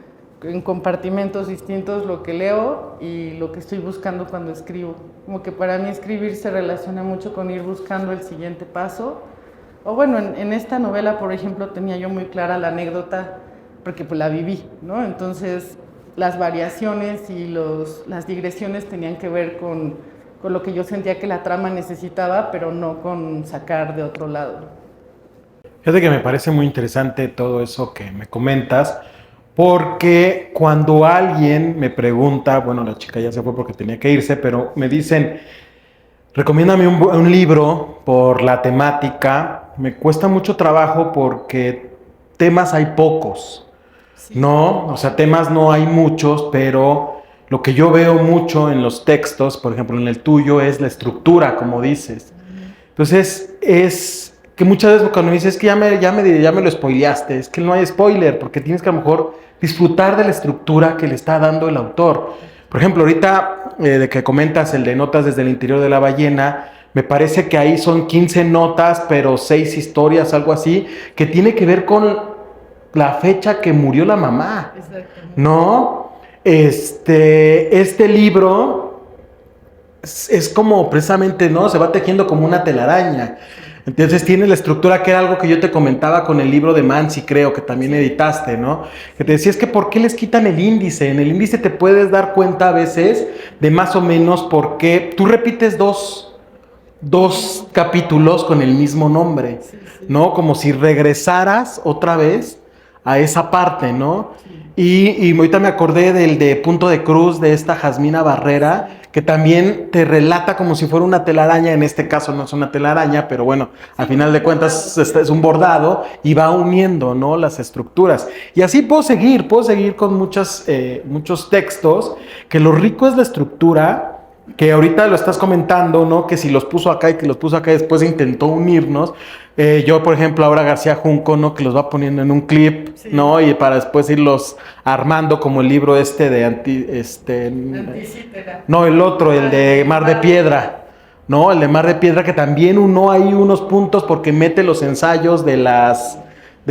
en compartimentos distintos lo que leo y lo que estoy buscando cuando escribo. Como que para mí escribir se relaciona mucho con ir buscando el siguiente paso. O bueno, en esta novela, por ejemplo, tenía yo muy clara la anécdota porque pues la viví, ¿no? Entonces las variaciones y las digresiones tenían que ver con lo que yo sentía que la trama necesitaba, pero no con sacar de otro lado. Fíjate que me parece muy interesante todo eso que me comentas, porque cuando alguien me pregunta, bueno, la chica ya se fue porque tenía que irse, pero me dicen, recomiéndame un libro por la temática, me cuesta mucho trabajo porque temas hay pocos, Sí. ¿no? O sea, temas no hay muchos, pero lo que yo veo mucho en los textos, por ejemplo, en el tuyo, es la estructura, como dices. Entonces, es que muchas veces cuando me dices que ya me lo spoileaste, es que no hay spoiler, porque tienes que a lo mejor disfrutar de la estructura que le está dando el autor. Por ejemplo, ahorita de que comentas el de Notas desde el interior de la ballena, me parece que ahí son 15 notas, pero 6 historias, algo así, que tiene que ver con la fecha que murió la mamá. Exactamente. ¿No? Este libro es como precisamente, ¿no? Se va tejiendo como una telaraña. Entonces tiene la estructura que era algo que yo te comentaba con el libro de Mansi, creo, que también editaste, ¿no? Que te decía, es que ¿por qué les quitan el índice? En el índice te puedes dar cuenta a veces de más o menos por qué tú repites dos capítulos con el mismo nombre, ¿no? Como si regresaras otra vez a esa parte, ¿no? Y ahorita me acordé del de Punto de Cruz de esta Jazmina Barrera, que también te relata como si fuera una telaraña. En este caso no es una telaraña, pero bueno, al final de cuentas es un bordado y va uniendo, ¿no? Las estructuras. Y así puedo seguir con muchos textos, que lo rico es la estructura, que ahorita lo estás comentando, ¿no? Que si los puso acá y que los puso acá y después intentó unirnos. Yo, por ejemplo, ahora García Junco, ¿no? Que los va poniendo en un clip, sí, ¿no? Y para después irlos armando como el libro de Anticítera. No, el otro, el de Mar de Piedra, ¿no? El de Mar de Piedra, que también uno hay unos puntos porque mete los ensayos de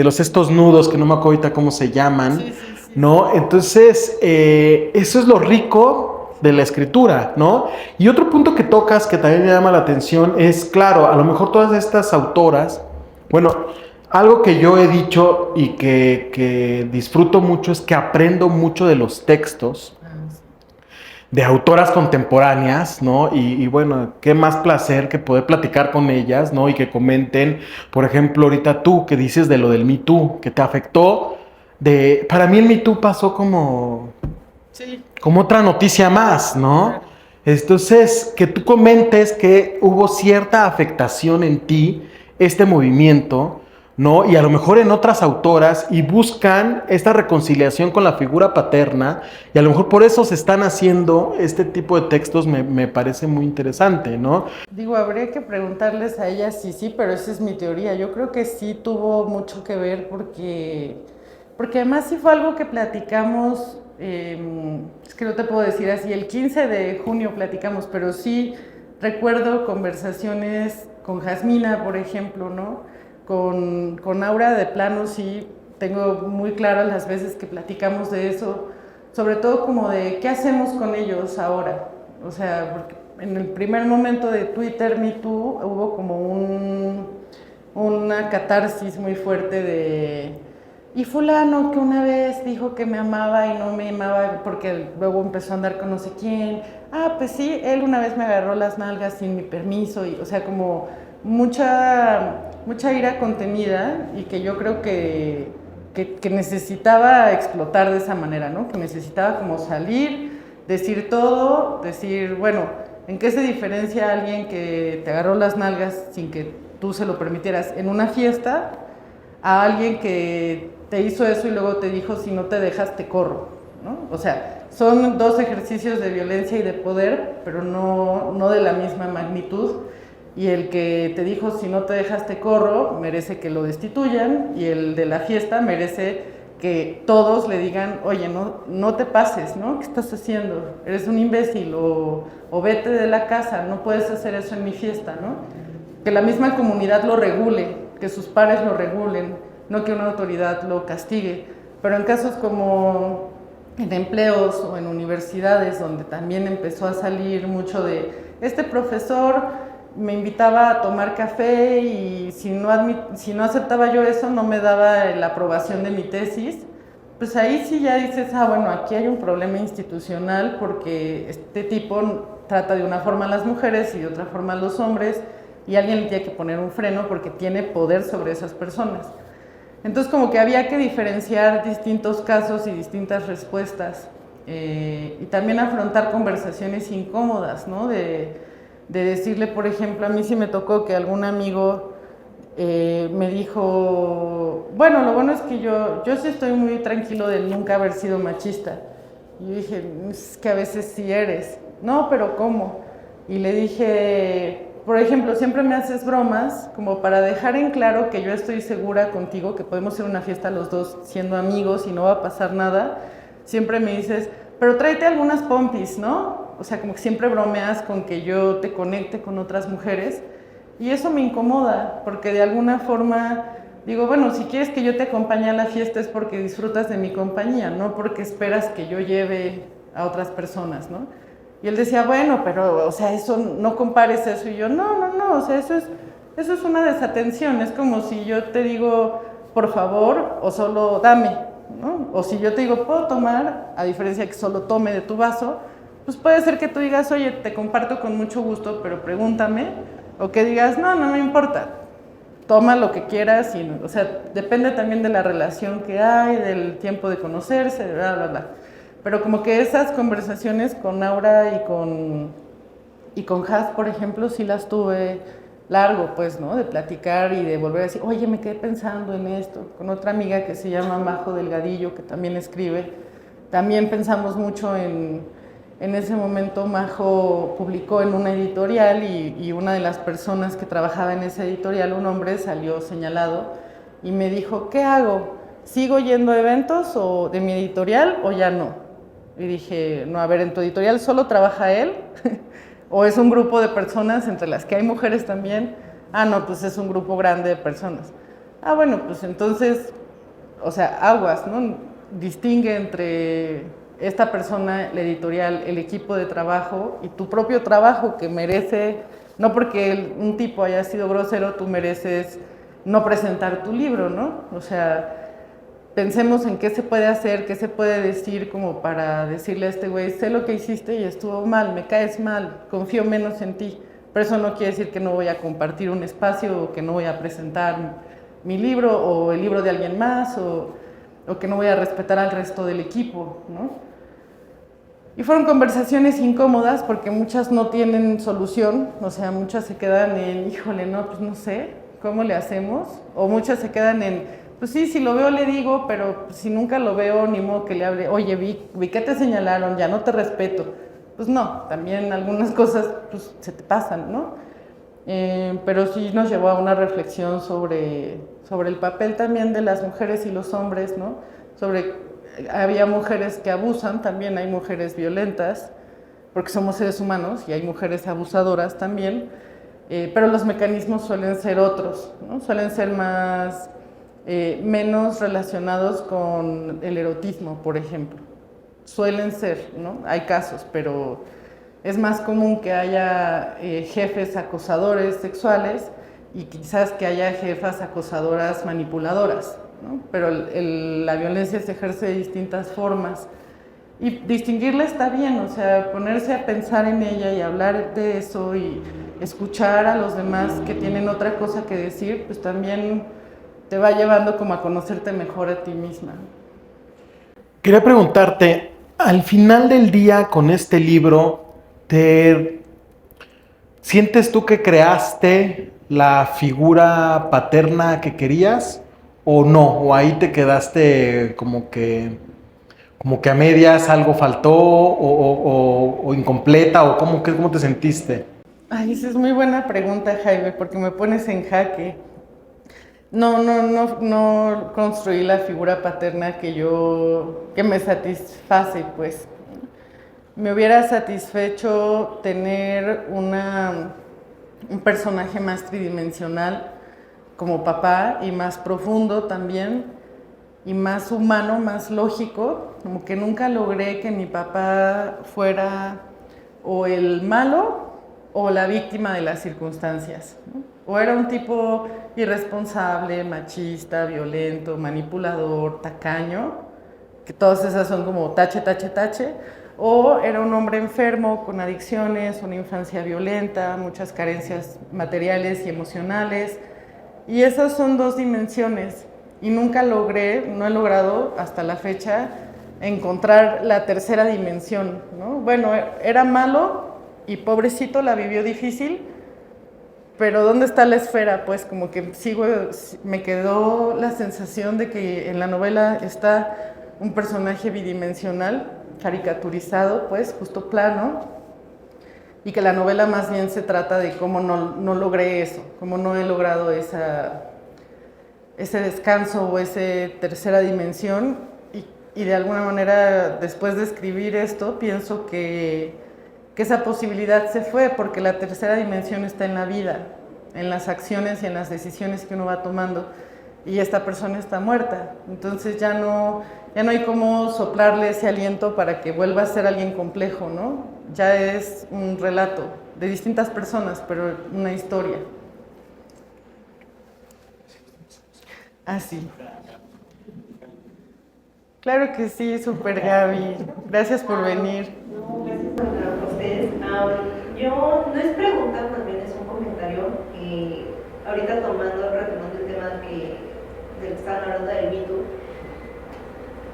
estos nudos, que no me acuerdo ahorita cómo se llaman, sí, ¿no? Entonces, eso es lo rico de la escritura, ¿no? Y otro punto que tocas que también me llama la atención es, claro, a lo mejor todas estas autoras, bueno, algo que yo he dicho y que disfruto mucho es que aprendo mucho de los textos de autoras contemporáneas, ¿no? Y bueno, qué más placer que poder platicar con ellas, ¿no? Y que comenten, por ejemplo, ahorita tú que dices de lo del Me Too, que te afectó, para mí el Me Too pasó como otra noticia más, ¿no? Entonces, que tú comentes que hubo cierta afectación en ti, este movimiento, ¿no? Y a lo mejor en otras autoras, y buscan esta reconciliación con la figura paterna, y a lo mejor por eso se están haciendo este tipo de textos, me parece muy interesante, ¿no? Digo, habría que preguntarles a ellas si sí, pero esa es mi teoría. Yo creo que sí tuvo mucho que ver porque además sí fue algo que platicamos. Es que no te puedo decir así, el 15 de junio platicamos, pero sí recuerdo conversaciones con Jazmina, por ejemplo, ¿no? Con Aura de plano sí tengo muy claras las veces que platicamos de eso, sobre todo como de qué hacemos con ellos ahora. O sea, porque en el primer momento de Twitter Me Too hubo como una catarsis muy fuerte de... Y fulano que una vez dijo que me amaba y no me amaba porque luego empezó a andar con no sé quién. Ah, pues sí, él una vez me agarró las nalgas sin mi permiso. Y, o sea, como mucha ira contenida y que yo creo que necesitaba explotar de esa manera, ¿no? Que necesitaba como salir, decir todo, decir, bueno, ¿en qué se diferencia alguien que te agarró las nalgas sin que tú se lo permitieras en una fiesta a alguien que te hizo eso y luego te dijo, si no te dejas te corro, ¿no? O sea, son dos ejercicios de violencia y de poder, pero no de la misma magnitud. Y el que te dijo, si no te dejas te corro, merece que lo destituyan, y el de la fiesta merece que todos le digan, oye, no te pases, ¿no? ¿Qué estás haciendo? Eres un imbécil, o vete de la casa, no puedes hacer eso en mi fiesta, ¿no? Que la misma comunidad lo regule, que sus pares lo regulen, no que una autoridad lo castigue. Pero en casos como en empleos o en universidades, donde también empezó a salir mucho de este profesor me invitaba a tomar café y si no aceptaba yo eso, no me daba la aprobación de mi tesis, pues ahí sí ya dices, bueno, aquí hay un problema institucional porque este tipo trata de una forma a las mujeres y de otra forma a los hombres, y alguien le tiene que poner un freno porque tiene poder sobre esas personas. Entonces como que había que diferenciar distintos casos y distintas respuestas, y también afrontar conversaciones incómodas, ¿no? De decirle, por ejemplo, a mí sí me tocó que algún amigo me dijo, bueno, lo bueno es que yo sí estoy muy tranquilo de nunca haber sido machista. Y yo dije, es que a veces sí eres. No, pero ¿cómo? Y le dije, por ejemplo, siempre me haces bromas como para dejar en claro que yo estoy segura contigo, que podemos ir a una fiesta los dos siendo amigos y no va a pasar nada. Siempre me dices, pero tráete algunas pompis, ¿no? O sea, como que siempre bromeas con que yo te conecte con otras mujeres. Y eso me incomoda, porque de alguna forma digo, bueno, si quieres que yo te acompañe a la fiesta es porque disfrutas de mi compañía, no porque esperas que yo lleve a otras personas, ¿no? Y él decía, bueno, pero, o sea, eso, no compares eso. Y yo, no, o sea, eso es una desatención. Es como si yo te digo, por favor, o solo dame, ¿no? O si yo te digo, ¿puedo tomar? A diferencia de que solo tome de tu vaso, pues puede ser que tú digas, oye, te comparto con mucho gusto, pero pregúntame. O que digas, no me importa, toma lo que quieras. O sea, depende también de la relación que hay, del tiempo de conocerse, bla, bla, bla. Pero como que esas conversaciones con Aura y con Has, por ejemplo, sí las tuve largo, pues, ¿no? De platicar y de volver a decir, oye, me quedé pensando en esto. Con otra amiga que se llama Majo Delgadillo, que también escribe, también pensamos mucho en ese momento. Majo publicó en una editorial y una de las personas que trabajaba en esa editorial, un hombre, salió señalado y me dijo, ¿qué hago? ¿Sigo yendo a eventos o de mi editorial o ya no? Y dije, no, a ver, ¿en tu editorial solo trabaja él? ¿O es un grupo de personas entre las que hay mujeres también? No, pues es un grupo grande de personas. Bueno, pues entonces, o sea, aguas, ¿no? Distingue entre esta persona, la editorial, el equipo de trabajo y tu propio trabajo, que merece, no porque un tipo haya sido grosero, tú mereces no presentar tu libro, ¿no? O sea, pensemos en qué se puede hacer, qué se puede decir como para decirle a este güey, sé lo que hiciste y estuvo mal, me caes mal, confío menos en ti. Pero eso no quiere decir que no voy a compartir un espacio o que no voy a presentar mi libro o el libro de alguien más o que no voy a respetar al resto del equipo, ¿no? Y fueron conversaciones incómodas porque muchas no tienen solución, o sea, muchas se quedan en, híjole, no, pues no sé, ¿cómo le hacemos? O muchas se quedan en, pues sí, si lo veo le digo, pero si nunca lo veo, ni modo que le hable, oye, vi que te señalaron, ya no te respeto. Pues no, también algunas cosas pues, se te pasan, ¿no? Pero sí nos llevó a una reflexión sobre el papel también de las mujeres y los hombres, ¿no? Había mujeres que abusan, también hay mujeres violentas, porque somos seres humanos y hay mujeres abusadoras también, pero los mecanismos suelen ser otros, ¿no? Suelen ser menos relacionados con el erotismo, por ejemplo. Suelen ser, ¿no? Hay casos, pero es más común que haya jefes acosadores sexuales y quizás que haya jefas acosadoras manipuladoras, ¿no? Pero la violencia se ejerce de distintas formas y distinguirla está bien, o sea, ponerse a pensar en ella y hablar de eso y escuchar a los demás que tienen otra cosa que decir, pues también te va llevando como a conocerte mejor a ti misma. Quería preguntarte, al final del día con este libro, ¿sientes tú que creaste la figura paterna que querías o no? ¿O ahí te quedaste como que a medias, algo faltó o incompleta? ¿O cómo te sentiste? Ay, esa es muy buena pregunta, Jaime, porque me pones en jaque. No construí la figura paterna que me satisface, pues. Me hubiera satisfecho tener un personaje más tridimensional como papá y más profundo también y más humano, más lógico, como que nunca logré que mi papá fuera o el malo o la víctima de las circunstancias, ¿no? O era un tipo irresponsable, machista, violento, manipulador, tacaño, que todas esas son como tache, tache, tache, o era un hombre enfermo con adicciones, una infancia violenta, muchas carencias materiales y emocionales, y esas son dos dimensiones, y nunca no he logrado hasta la fecha encontrar la tercera dimensión, ¿no? Bueno, era malo y pobrecito la vivió difícil, pero ¿dónde está la esfera? Pues como que me quedó la sensación de que en la novela está un personaje bidimensional, caricaturizado, pues justo plano, y que la novela más bien se trata de cómo no logré eso, cómo no he logrado ese descanso o esa tercera dimensión, y de alguna manera después de escribir esto pienso que esa posibilidad se fue, porque la tercera dimensión está en la vida, en las acciones y en las decisiones que uno va tomando, y esta persona está muerta, entonces ya no hay cómo soplarle ese aliento para que vuelva a ser alguien complejo, ¿no? Ya es un relato de distintas personas, pero una historia. Así. Claro que sí, súper Gaby. Gracias por venir. No, gracias a ustedes. Yo no es pregunta, más bien es un comentario. Ahorita retomando el tema del que estaban hablando del Me Too.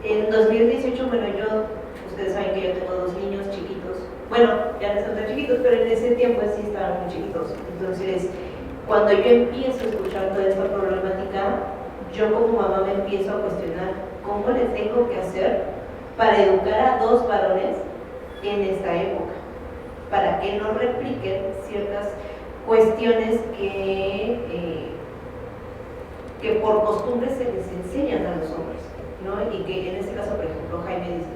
En 2018, bueno, ustedes saben que yo tengo 2 niños chiquitos. Bueno, ya no son tan chiquitos, pero en ese tiempo sí estaban muy chiquitos. Entonces, cuando yo empiezo a escuchar toda esta problemática, yo como mamá me empiezo a cuestionar cómo le tengo que hacer para educar a 2 varones en esta época, para que no repliquen ciertas cuestiones que por costumbre se les enseñan a los hombres, ¿no? Y que en este caso, por ejemplo, Jaime dice,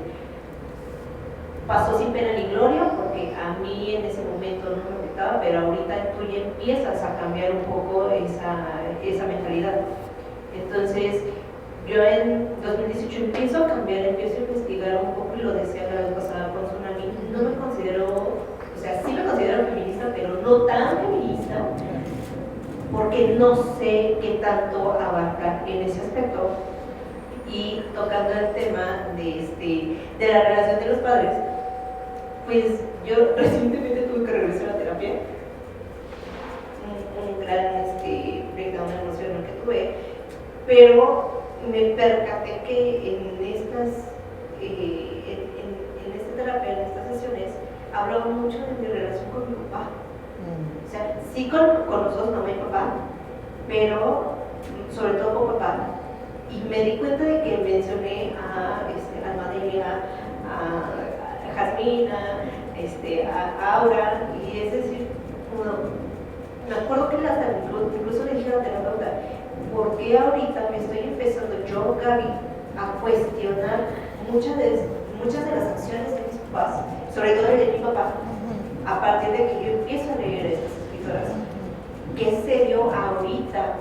pasó sin pena ni gloria, porque a mí en ese momento no me afectaba, pero ahorita tú ya empiezas a cambiar un poco esa mentalidad. Entonces, yo en 2018 empiezo a cambiar, empiezo a investigar un poco, y lo decía la vez pasada con Tsunami, no me considero, o sea, sí me considero feminista, pero no tan feminista, porque no sé qué tanto abarcar en ese aspecto. Y tocando el tema de la relación de los padres, pues yo recientemente tuve que regresar a terapia, un gran breakdown emocional que tuve, pero me percaté que en esta terapia, en estas sesiones, hablaba mucho de mi relación con mi papá. O sea, sí con los dos, mamá y papá, pero sobre todo con papá. Y me di cuenta de que mencioné a Almadelia, a Jasmina, a Aura, y es decir, me acuerdo que incluso le dije a la terapeuta, ¿por qué ahorita me estoy empezando yo, Gaby, a cuestionar muchas de las acciones de mis papás, sobre todo el de mi papá, a partir de que yo empiezo a leer estas escritoras? ¿Qué se dio ahorita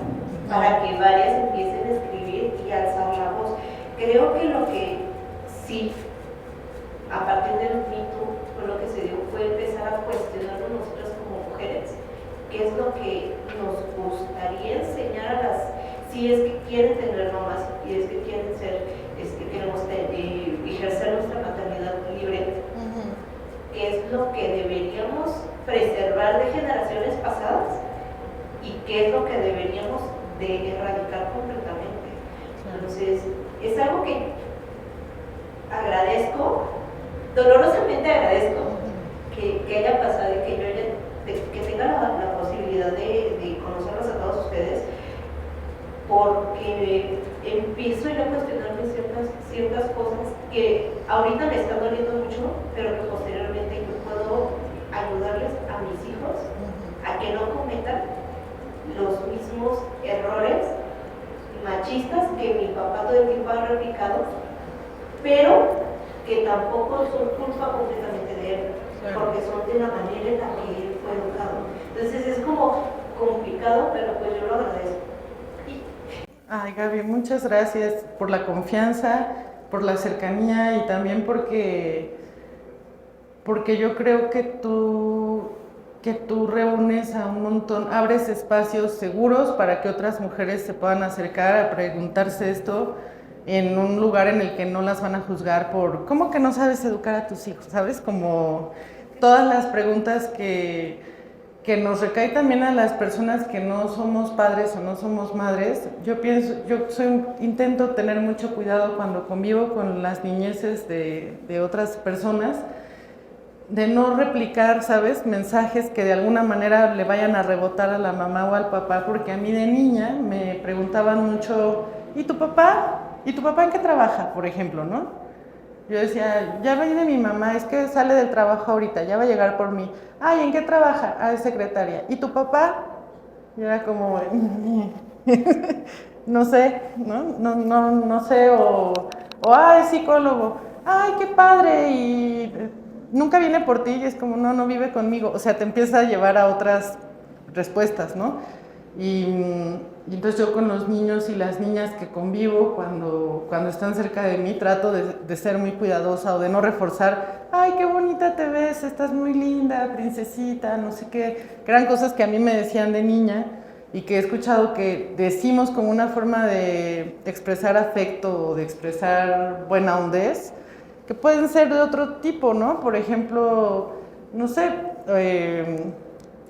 para que varias empiecen a escribir y alzar la voz? Creo que lo que sí, a partir del Me Too, lo que se dio fue empezar a cuestionarnos nosotras como mujeres, qué es lo que nos gustaría enseñar a las, si es que quieren tener mamás, si es que quieren queremos ejercer nuestra maternidad libre, qué es lo que deberíamos preservar de generaciones pasadas y qué es lo que deberíamos de erradicar completamente. Entonces, es algo que agradezco, dolorosamente agradezco que haya pasado y que tenga la posibilidad de conocerlos a todos ustedes, porque empiezo yo a cuestionarme ciertas cosas que ahorita me están doliendo mucho, pero que posteriormente yo puedo ayudarles a mis hijos a que no cometan los mismos errores machistas que mi papá todo el tiempo ha replicado, pero que tampoco son culpa completamente de él, porque son de la manera en la que él fue educado. Entonces es como complicado, pero pues yo lo agradezco. Ay, Gaby, muchas gracias por la confianza, por la cercanía, y también porque yo creo que tú reúnes a un montón, abres espacios seguros para que otras mujeres se puedan acercar a preguntarse esto, en un lugar en el que no las van a juzgar por ¿cómo que no sabes educar a tus hijos? ¿Sabes? Como todas las preguntas que nos recae también a las personas que no somos padres o no somos madres. Intento tener mucho cuidado cuando convivo con las niñeces de otras personas, de no replicar, ¿sabes? Mensajes que de alguna manera le vayan a rebotar a la mamá o al papá, porque a mí de niña me preguntaban mucho, ¿y tu papá? ¿Y tu papá en qué trabaja, por ejemplo, no? Yo decía, ya viene mi mamá, es que sale del trabajo ahorita, ya va a llegar por mí. Ay, ¿en qué trabaja? Ah, es secretaria. ¿Y tu papá? Y era como, no sé, no sé, o es psicólogo. Ay, qué padre, y nunca viene por ti, y es como, no vive conmigo. O sea, te empieza a llevar a otras respuestas, ¿no? Y entonces yo con los niños y las niñas que convivo, cuando están cerca de mí, trato de ser muy cuidadosa o de no reforzar, ay, qué bonita te ves, estás muy linda, princesita, no sé qué, que eran cosas que a mí me decían de niña y que he escuchado que decimos como una forma de expresar afecto o de expresar buena hondez, que pueden ser de otro tipo, ¿no? Por ejemplo, no sé,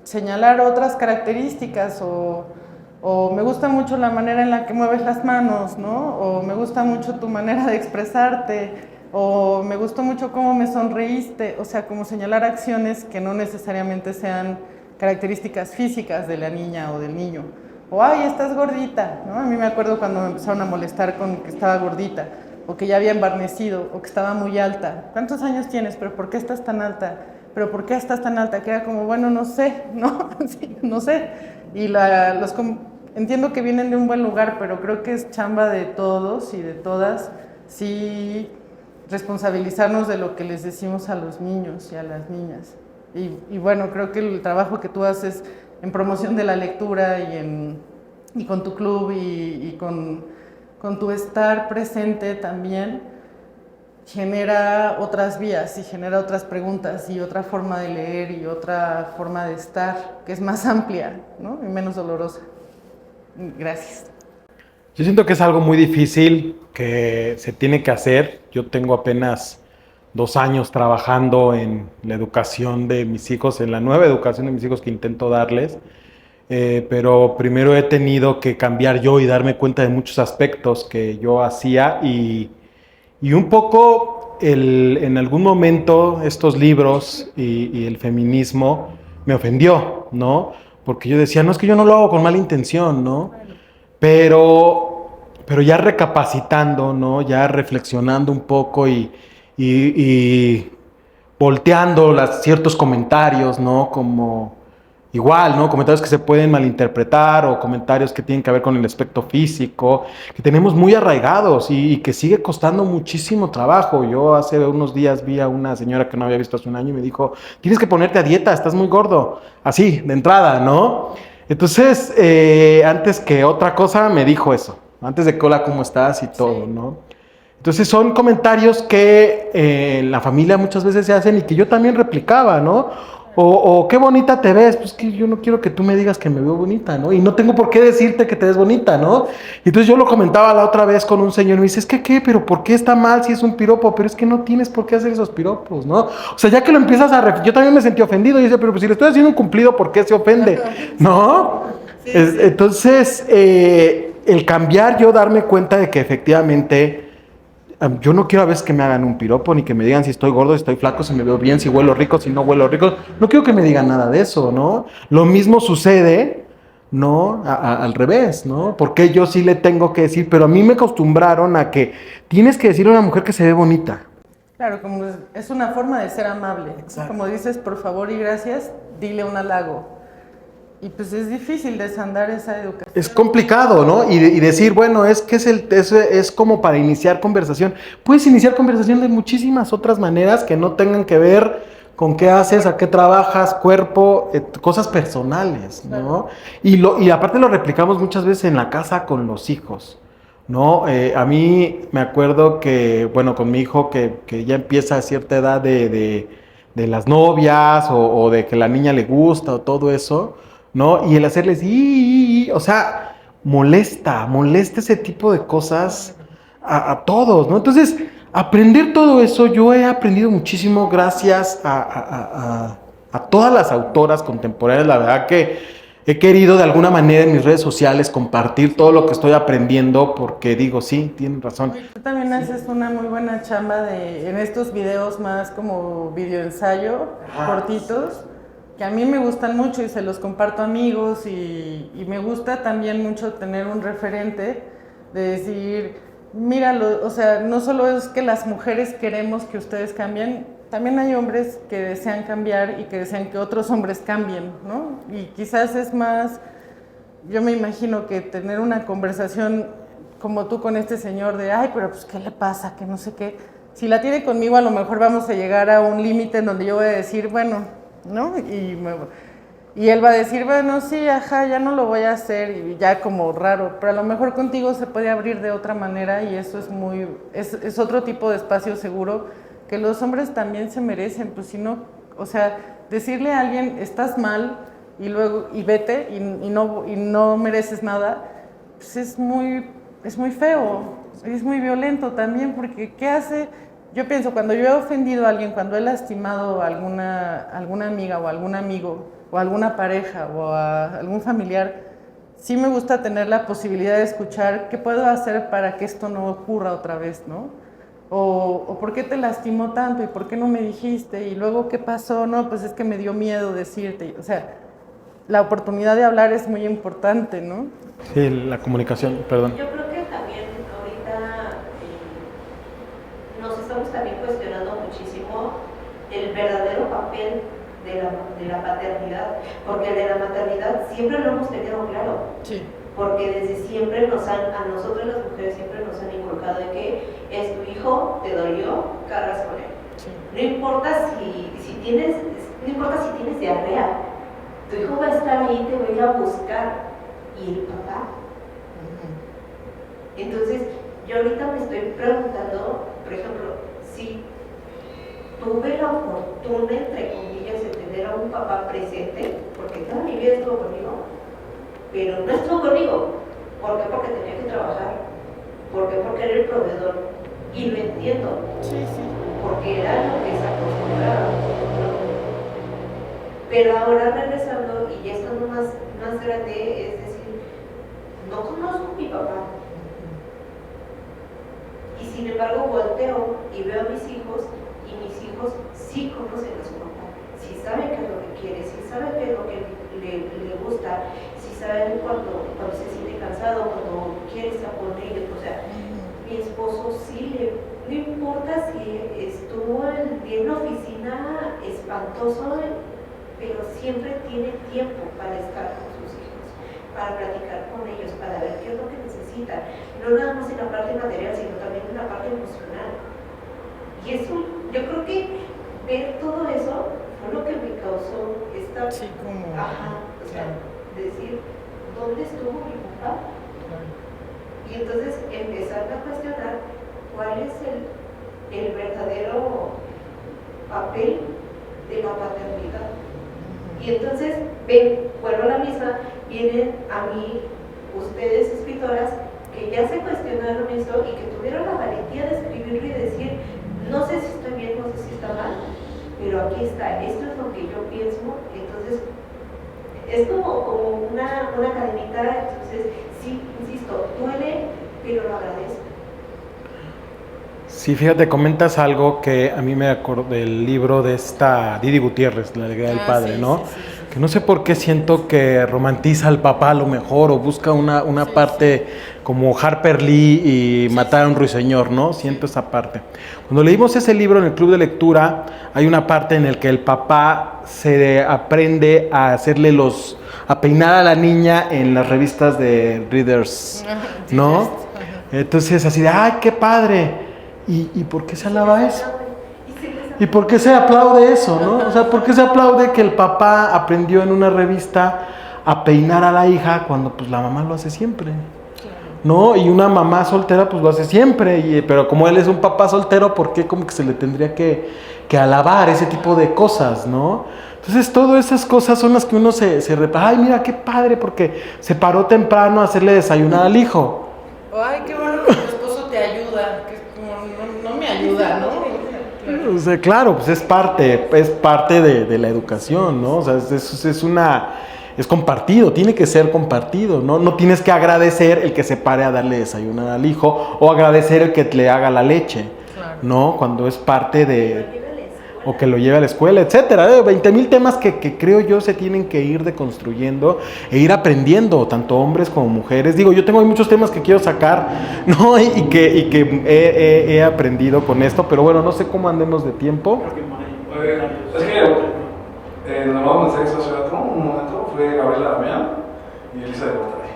señalar otras características o me gusta mucho la manera en la que mueves las manos, ¿no? O me gusta mucho tu manera de expresarte, o me gustó mucho cómo me sonreíste, o sea, como señalar acciones que no necesariamente sean características físicas de la niña o del niño. O, ay, estás gordita, ¿no? A mí me acuerdo cuando me empezaron a molestar con que estaba gordita, o que ya había embarnecido, o que estaba muy alta. ¿Cuántos años tienes? ¿Pero por qué estás tan alta? ¿Pero por qué estás tan alta? Que era como, bueno, no sé, ¿no? Sí, no sé. Y entiendo que vienen de un buen lugar, pero creo que es chamba de todos y de todas, sí, responsabilizarnos de lo que les decimos a los niños y a las niñas. Y bueno, creo que el trabajo que tú haces en promoción de la lectura y con tu club y con tu estar presente también, genera otras vías y genera otras preguntas y otra forma de leer y otra forma de estar que es más amplia, ¿no? Y menos dolorosa. Gracias. Yo siento que es algo muy difícil que se tiene que hacer. Yo tengo apenas 2 años trabajando en la educación de mis hijos, en la nueva educación de mis hijos que intento darles. Pero primero he tenido que cambiar yo y darme cuenta de muchos aspectos que yo hacía y un poco en algún momento estos libros y el feminismo me ofendió, ¿no? Porque yo decía, no, es que yo no lo hago con mala intención, ¿no? Pero ya recapacitando, ¿no? Ya reflexionando un poco y volteando ciertos comentarios, ¿no? Como igual, ¿no? Comentarios que se pueden malinterpretar o comentarios que tienen que ver con el aspecto físico, que tenemos muy arraigados y que sigue costando muchísimo trabajo. Yo hace unos días vi a una señora que no había visto hace un año y me dijo, tienes que ponerte a dieta, estás muy gordo. Así, de entrada, ¿no? Entonces, antes que otra cosa, me dijo eso. Antes de que hola, ¿cómo estás? Y todo, Sí. ¿no? Entonces son comentarios que en la familia muchas veces se hacen y que yo también replicaba, ¿no? O qué bonita te ves, pues que yo no quiero que tú me digas que me veo bonita, ¿no? Y no tengo por qué decirte que te ves bonita, ¿no? Y entonces yo lo comentaba la otra vez con un señor y me dice, es que ¿qué? ¿Pero por qué está mal si es un piropo? Pero es que no tienes por qué hacer esos piropos, ¿no? O sea, ya que lo empiezas yo también me sentí ofendido y dice, pero pues si le estoy haciendo un cumplido, ¿por qué se ofende? ¿No? Sí, Entonces, el cambiar, yo darme cuenta de que efectivamente yo no quiero a veces que me hagan un piropo, ni que me digan si estoy gordo, si estoy flaco, si me veo bien, si huelo rico, si no huelo rico. No quiero que me digan nada de eso, ¿no? Lo mismo sucede, ¿no? Al revés, ¿no? Porque yo sí le tengo que decir, pero a mí me acostumbraron a que tienes que decirle a una mujer que se ve bonita. claro, como es una forma de ser amable. Exacto. Como dices, por favor y gracias, dile un halago. Y pues es difícil desandar esa educación. Es complicado, ¿no? Y decir, bueno, es que es como para iniciar conversación. Puedes iniciar conversación de muchísimas otras maneras que no tengan que ver con qué haces, a qué trabajas, cuerpo, cosas personales, ¿no? Claro. Y aparte lo replicamos muchas veces en la casa con los hijos, ¿no? A mí me acuerdo que, bueno, con mi hijo que ya empieza a cierta edad de las novias o de que la niña le gusta o todo eso, ¿no? Y el hacerles, o sea, molesta ese tipo de cosas a todos, ¿no? Entonces, aprender todo eso, yo he aprendido muchísimo gracias a todas las autoras contemporáneas. La verdad que he querido de alguna manera en mis redes sociales compartir todo lo que estoy aprendiendo porque digo, sí, tienen razón. Tú también haces una muy buena chamba en estos videos más como videoensayo, cortitos, que a mí me gustan mucho y se los comparto a amigos y me gusta también mucho tener un referente de decir, míralo, o sea, no solo es que las mujeres queremos que ustedes cambien, también hay hombres que desean cambiar y que desean que otros hombres cambien, ¿no? Y quizás es más, yo me imagino que tener una conversación como tú con este señor de, ay, pero pues, ¿qué le pasa? Que no sé qué. Si la tiene conmigo, a lo mejor vamos a llegar a un límite en donde yo voy a decir, bueno, ¿no? Y él va a decir, bueno, sí, ajá, ya no lo voy a hacer, y ya como raro, pero a lo mejor contigo se puede abrir de otra manera y eso es otro tipo de espacio seguro que los hombres también se merecen, pues si no, o sea, decirle a alguien, estás mal, y luego, y vete, y no mereces nada, pues es muy feo, es muy violento también, porque ¿qué hace? Yo pienso, cuando yo he ofendido a alguien, cuando he lastimado a alguna amiga o algún amigo, o a alguna pareja, o a algún familiar, sí me gusta tener la posibilidad de escuchar qué puedo hacer para que esto no ocurra otra vez, ¿no? O por qué te lastimó tanto, y por qué no me dijiste, y luego qué pasó, no, pues es que me dio miedo decirte, o sea, la oportunidad de hablar es muy importante, ¿no? Sí, la comunicación, perdón. Yo creo que también ahorita nos estamos también cuestionando muchísimo el verdadero papel de la paternidad, porque el de la maternidad siempre lo hemos tenido claro. Sí. Porque desde siempre a nosotros las mujeres siempre nos han inculcado de que es tu hijo, te dolió, cargas con él. Sí. No importa si tienes diarrea, tu hijo va a estar ahí, te va a ir a buscar. ¿Y el papá? Entonces, yo ahorita me estoy preguntando, por ejemplo, si tuve la fortuna, entre comillas, de tener a un papá presente, porque toda mi vida estuvo conmigo, pero no estuvo conmigo. ¿Por qué? Porque tenía que trabajar. ¿Por qué? Porque era el proveedor. Y lo entiendo. Sí, sí. Porque era lo que se acostumbraba, ¿no? Pero ahora regresando y ya estando más grande, es decir, no conozco a mi papá. Y sin embargo volteo y veo a mis hijos, y mis hijos sí conocen a su papá. Sí saben qué es lo que quiere, sí saben qué es lo que le gusta, si saben cuando se siente cansado, cuando quiere estar con ellos. O sea, mi esposo sí no importa si estuvo en una oficina espantoso, pero siempre tiene tiempo para estar con sus hijos, para platicar con ellos, para ver qué es lo que necesitan, no nada más en la parte material, sino también en la parte emocional. Y eso, yo creo que ver todo eso fue lo que me causó esta... Sí, como... Ajá, o sea, decir, ¿dónde estuvo mi papá? Y entonces empezar a cuestionar cuál es el verdadero papel de la paternidad. Y entonces, vuelvo a la misma, vienen a mí, ustedes escritoras, que ya se cuestionaron eso y que tuvieron la valentía de escribirlo y decir, no sé si estoy bien, no sé si está mal, pero aquí está, esto es lo que yo pienso. Entonces es como una cadenita. Entonces sí, insisto, duele, pero lo agradezco. Sí, fíjate, comentas algo que a mí me acordó del libro de esta Didi Gutiérrez, La Alegría del Padre, sí, ¿no? Sí, sí. Que no sé por qué siento que romantiza al papá a lo mejor, o busca una parte como Harper Lee y Matar a un ruiseñor, ¿no? Siento esa parte. Cuando leímos ese libro en el club de lectura, hay una parte en la que el papá se aprende a a peinar a la niña en las revistas de Readers, ¿no? Entonces así de, ¡ay, qué padre! ¿Y por qué se alaba eso? ¿Y por qué se aplaude eso, no? O sea, ¿por qué se aplaude que el papá aprendió en una revista a peinar a la hija cuando pues la mamá lo hace siempre? ¿No? Y una mamá soltera pues lo hace siempre, pero como él es un papá soltero, ¿por qué como que se le tendría que alabar ese tipo de cosas, ¿no? Entonces todas esas cosas son las que uno ay, mira qué padre, porque se paró temprano a hacerle desayunar al hijo. Ay, qué bueno que tu esposo te ayuda. ayuda, ¿no? O sea, claro, pues es parte de la educación, ¿no? O sea, es compartido, tiene que ser compartido, ¿no? No tienes que agradecer el que se pare a darle desayunar al hijo o agradecer el que le haga la leche, Claro. ¿no? Cuando es parte o que lo lleve a la escuela, etcétera. 20,000 temas que creo yo se tienen que ir deconstruyendo e ir aprendiendo, tanto hombres como mujeres. Digo, yo tengo muchos temas que quiero sacar, ¿no? Y que he aprendido con esto, pero bueno, no sé cómo andemos de tiempo. Es que nos vamos a hacer hace rato, un momento, fue Gabriela Damián y Elisa de Gortari.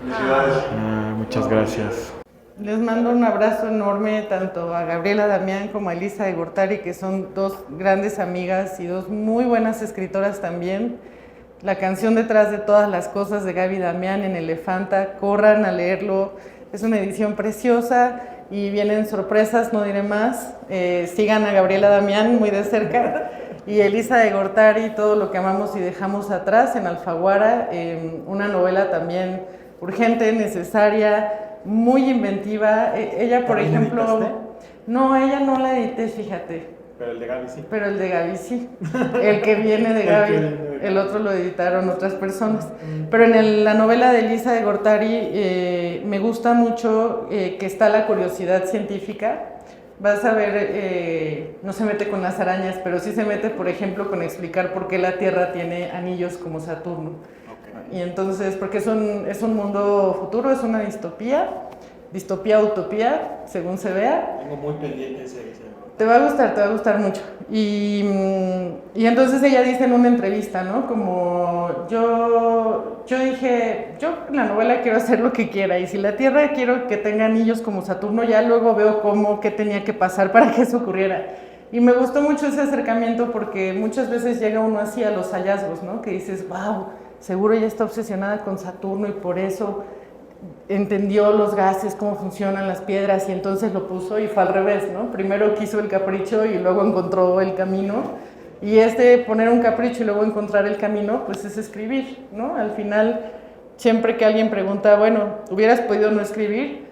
Felicidades. Muchas gracias. Les mando un abrazo enorme tanto a Gabriela Damián como a Elisa de Gortari, que son dos grandes amigas y dos muy buenas escritoras también. La canción Detrás de todas las cosas de Gaby Damián en Elefanta, corran a leerlo, es una edición preciosa y vienen sorpresas, no diré más. Sigan a Gabriela Damián muy de cerca y Elisa de Gortari, Todo lo que amamos y dejamos atrás en Alfaguara, una novela también urgente, necesaria, muy inventiva. Ella, por ¿También ejemplo, editaste? no, ella no la edité, fíjate, Pero el de Gaby sí. pero el de Gaby sí, el que viene de El que Gaby, viene de Gaby. el otro lo editaron otras personas. Pero en la novela de Elisa de Gortari me gusta mucho que está la curiosidad científica. Vas a ver, no se mete con las arañas, pero sí se mete, por ejemplo, con explicar por qué la Tierra tiene anillos como Saturno. Y entonces, porque es un mundo futuro, es una distopía, utopía, según se vea. Tengo muy pendiente ese. Te va a gustar mucho. Y entonces ella dice en una entrevista, ¿no? Como yo dije, yo en la novela quiero hacer lo que quiera y si la Tierra quiero que tenga anillos como Saturno, ya luego veo qué tenía que pasar para que eso ocurriera. Y me gustó mucho ese acercamiento porque muchas veces llega uno así a los hallazgos, ¿no? Que dices, wow, seguro ella está obsesionada con Saturno y por eso entendió los gases, cómo funcionan las piedras y entonces lo puso y fue al revés, ¿no? Primero quiso el capricho y luego encontró el camino. Y poner un capricho y luego encontrar el camino, pues es escribir, ¿no? Al final, siempre que alguien pregunta, bueno, ¿hubieras podido no escribir?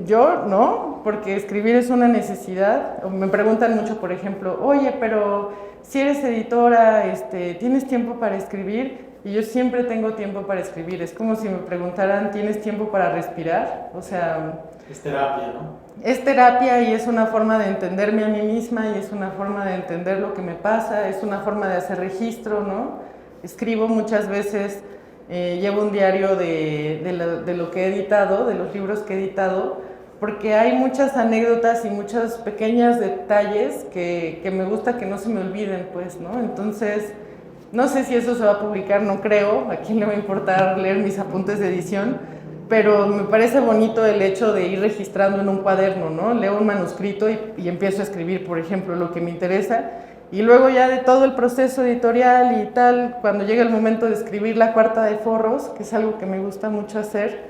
Yo no, porque escribir es una necesidad. Me preguntan mucho, por ejemplo, oye, pero si eres editora, ¿tienes tiempo para escribir? Y yo siempre tengo tiempo para escribir. Es como si me preguntaran, ¿tienes tiempo para respirar? O sea... Es terapia, ¿no? Es terapia y es una forma de entenderme a mí misma y es una forma de entender lo que me pasa, es una forma de hacer registro, ¿no? Escribo muchas veces, llevo un diario de lo que he editado, de los libros que he editado, porque hay muchas anécdotas y muchos pequeños detalles que me gusta que no se me olviden, pues, ¿no? Entonces... No sé si eso se va a publicar, no creo, a quién le va a importar leer mis apuntes de edición, pero me parece bonito el hecho de ir registrando en un cuaderno, ¿no? Leo un manuscrito y empiezo a escribir, por ejemplo, lo que me interesa, y luego ya de todo el proceso editorial y tal, cuando llega el momento de escribir la cuarta de forros, que es algo que me gusta mucho hacer,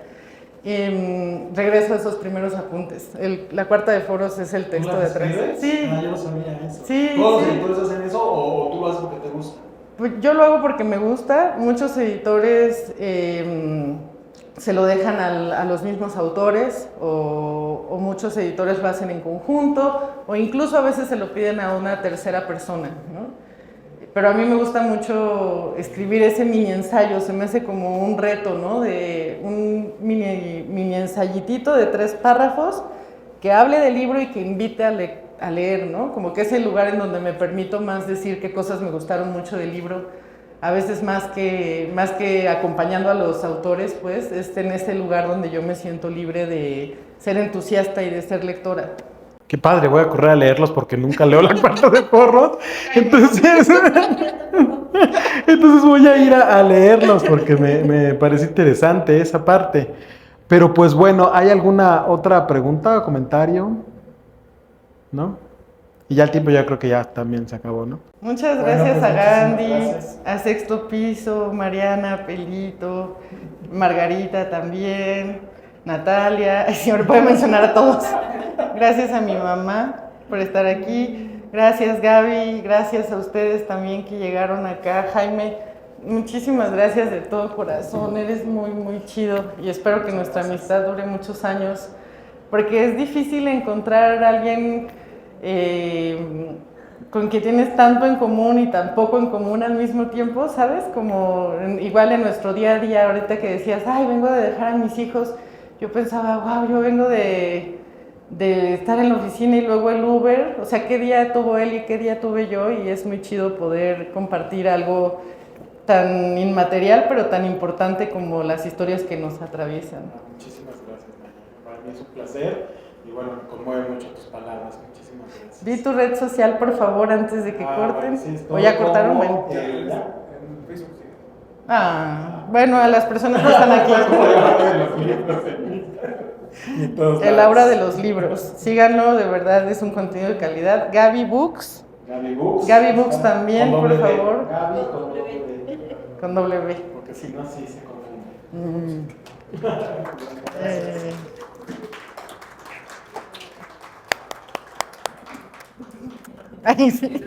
regreso a esos primeros apuntes. La cuarta de forros es el texto de atrás. Sí. Ah, yo no sabía eso. Sí, ¿Todos sí. los editores hacen eso o tú lo haces porque te gusta? Pues yo lo hago porque me gusta. Muchos editores se lo dejan a los mismos autores o muchos editores lo hacen en conjunto o incluso a veces se lo piden a una tercera persona, ¿no? Pero a mí me gusta mucho escribir ese mini ensayo, se me hace como un reto, ¿no? De un mini ensayitito de 3 párrafos que hable del libro y que invite a leer, ¿no? Como que es el lugar en donde me permito más decir qué cosas me gustaron mucho del libro, a veces más que acompañando a los autores, pues, en ese lugar donde yo me siento libre de ser entusiasta y de ser lectora. Qué padre, voy a correr a leerlos porque nunca leo la cuarta de forros, entonces voy a ir a leerlos porque me parece interesante esa parte. Pero pues bueno, ¿hay alguna otra pregunta o comentario? ¿No? Y ya el tiempo ya creo que ya también se acabó, ¿no? Muchas Bueno, gracias pues, a Gandhi, muchísimas gracias. a Sexto Piso, Mariana, Pelito, Margarita también, Natalia, ay, señor, puede mencionar a todos. Gracias a mi mamá por estar aquí, gracias Gaby, gracias a ustedes también que llegaron acá, Jaime, muchísimas gracias de todo corazón, eres muy, muy chido y espero que nuestra amistad dure muchos años, porque es difícil encontrar a alguien con que tienes tanto en común y tan poco en común al mismo tiempo, ¿sabes? Como igual en nuestro día a día, ahorita que decías, ay, vengo de dejar a mis hijos, yo pensaba, wow, yo vengo de estar en la oficina y luego el Uber, o sea, qué día tuvo él y qué día tuve yo, y es muy chido poder compartir algo tan inmaterial, pero tan importante como las historias que nos atraviesan. Muchísimas gracias, Naya. Para mí es un placer y bueno, me conmueven mucho tus palabras. Muchísimas gracias. Vi tu red social, por favor, antes de que corten. Bueno, sí, ¿O ya cortaron? como, Bueno. ya. En Facebook sí. Bueno, a las personas que están aquí. El aura de los libros. Síganlo, de verdad, es un contenido de calidad. Gaby Books. Gaby Books. Gaby Books también, Con por doble B. favor. Gaby con doble B. Con doble B. Porque si no, sí se confunde. Ay, sí.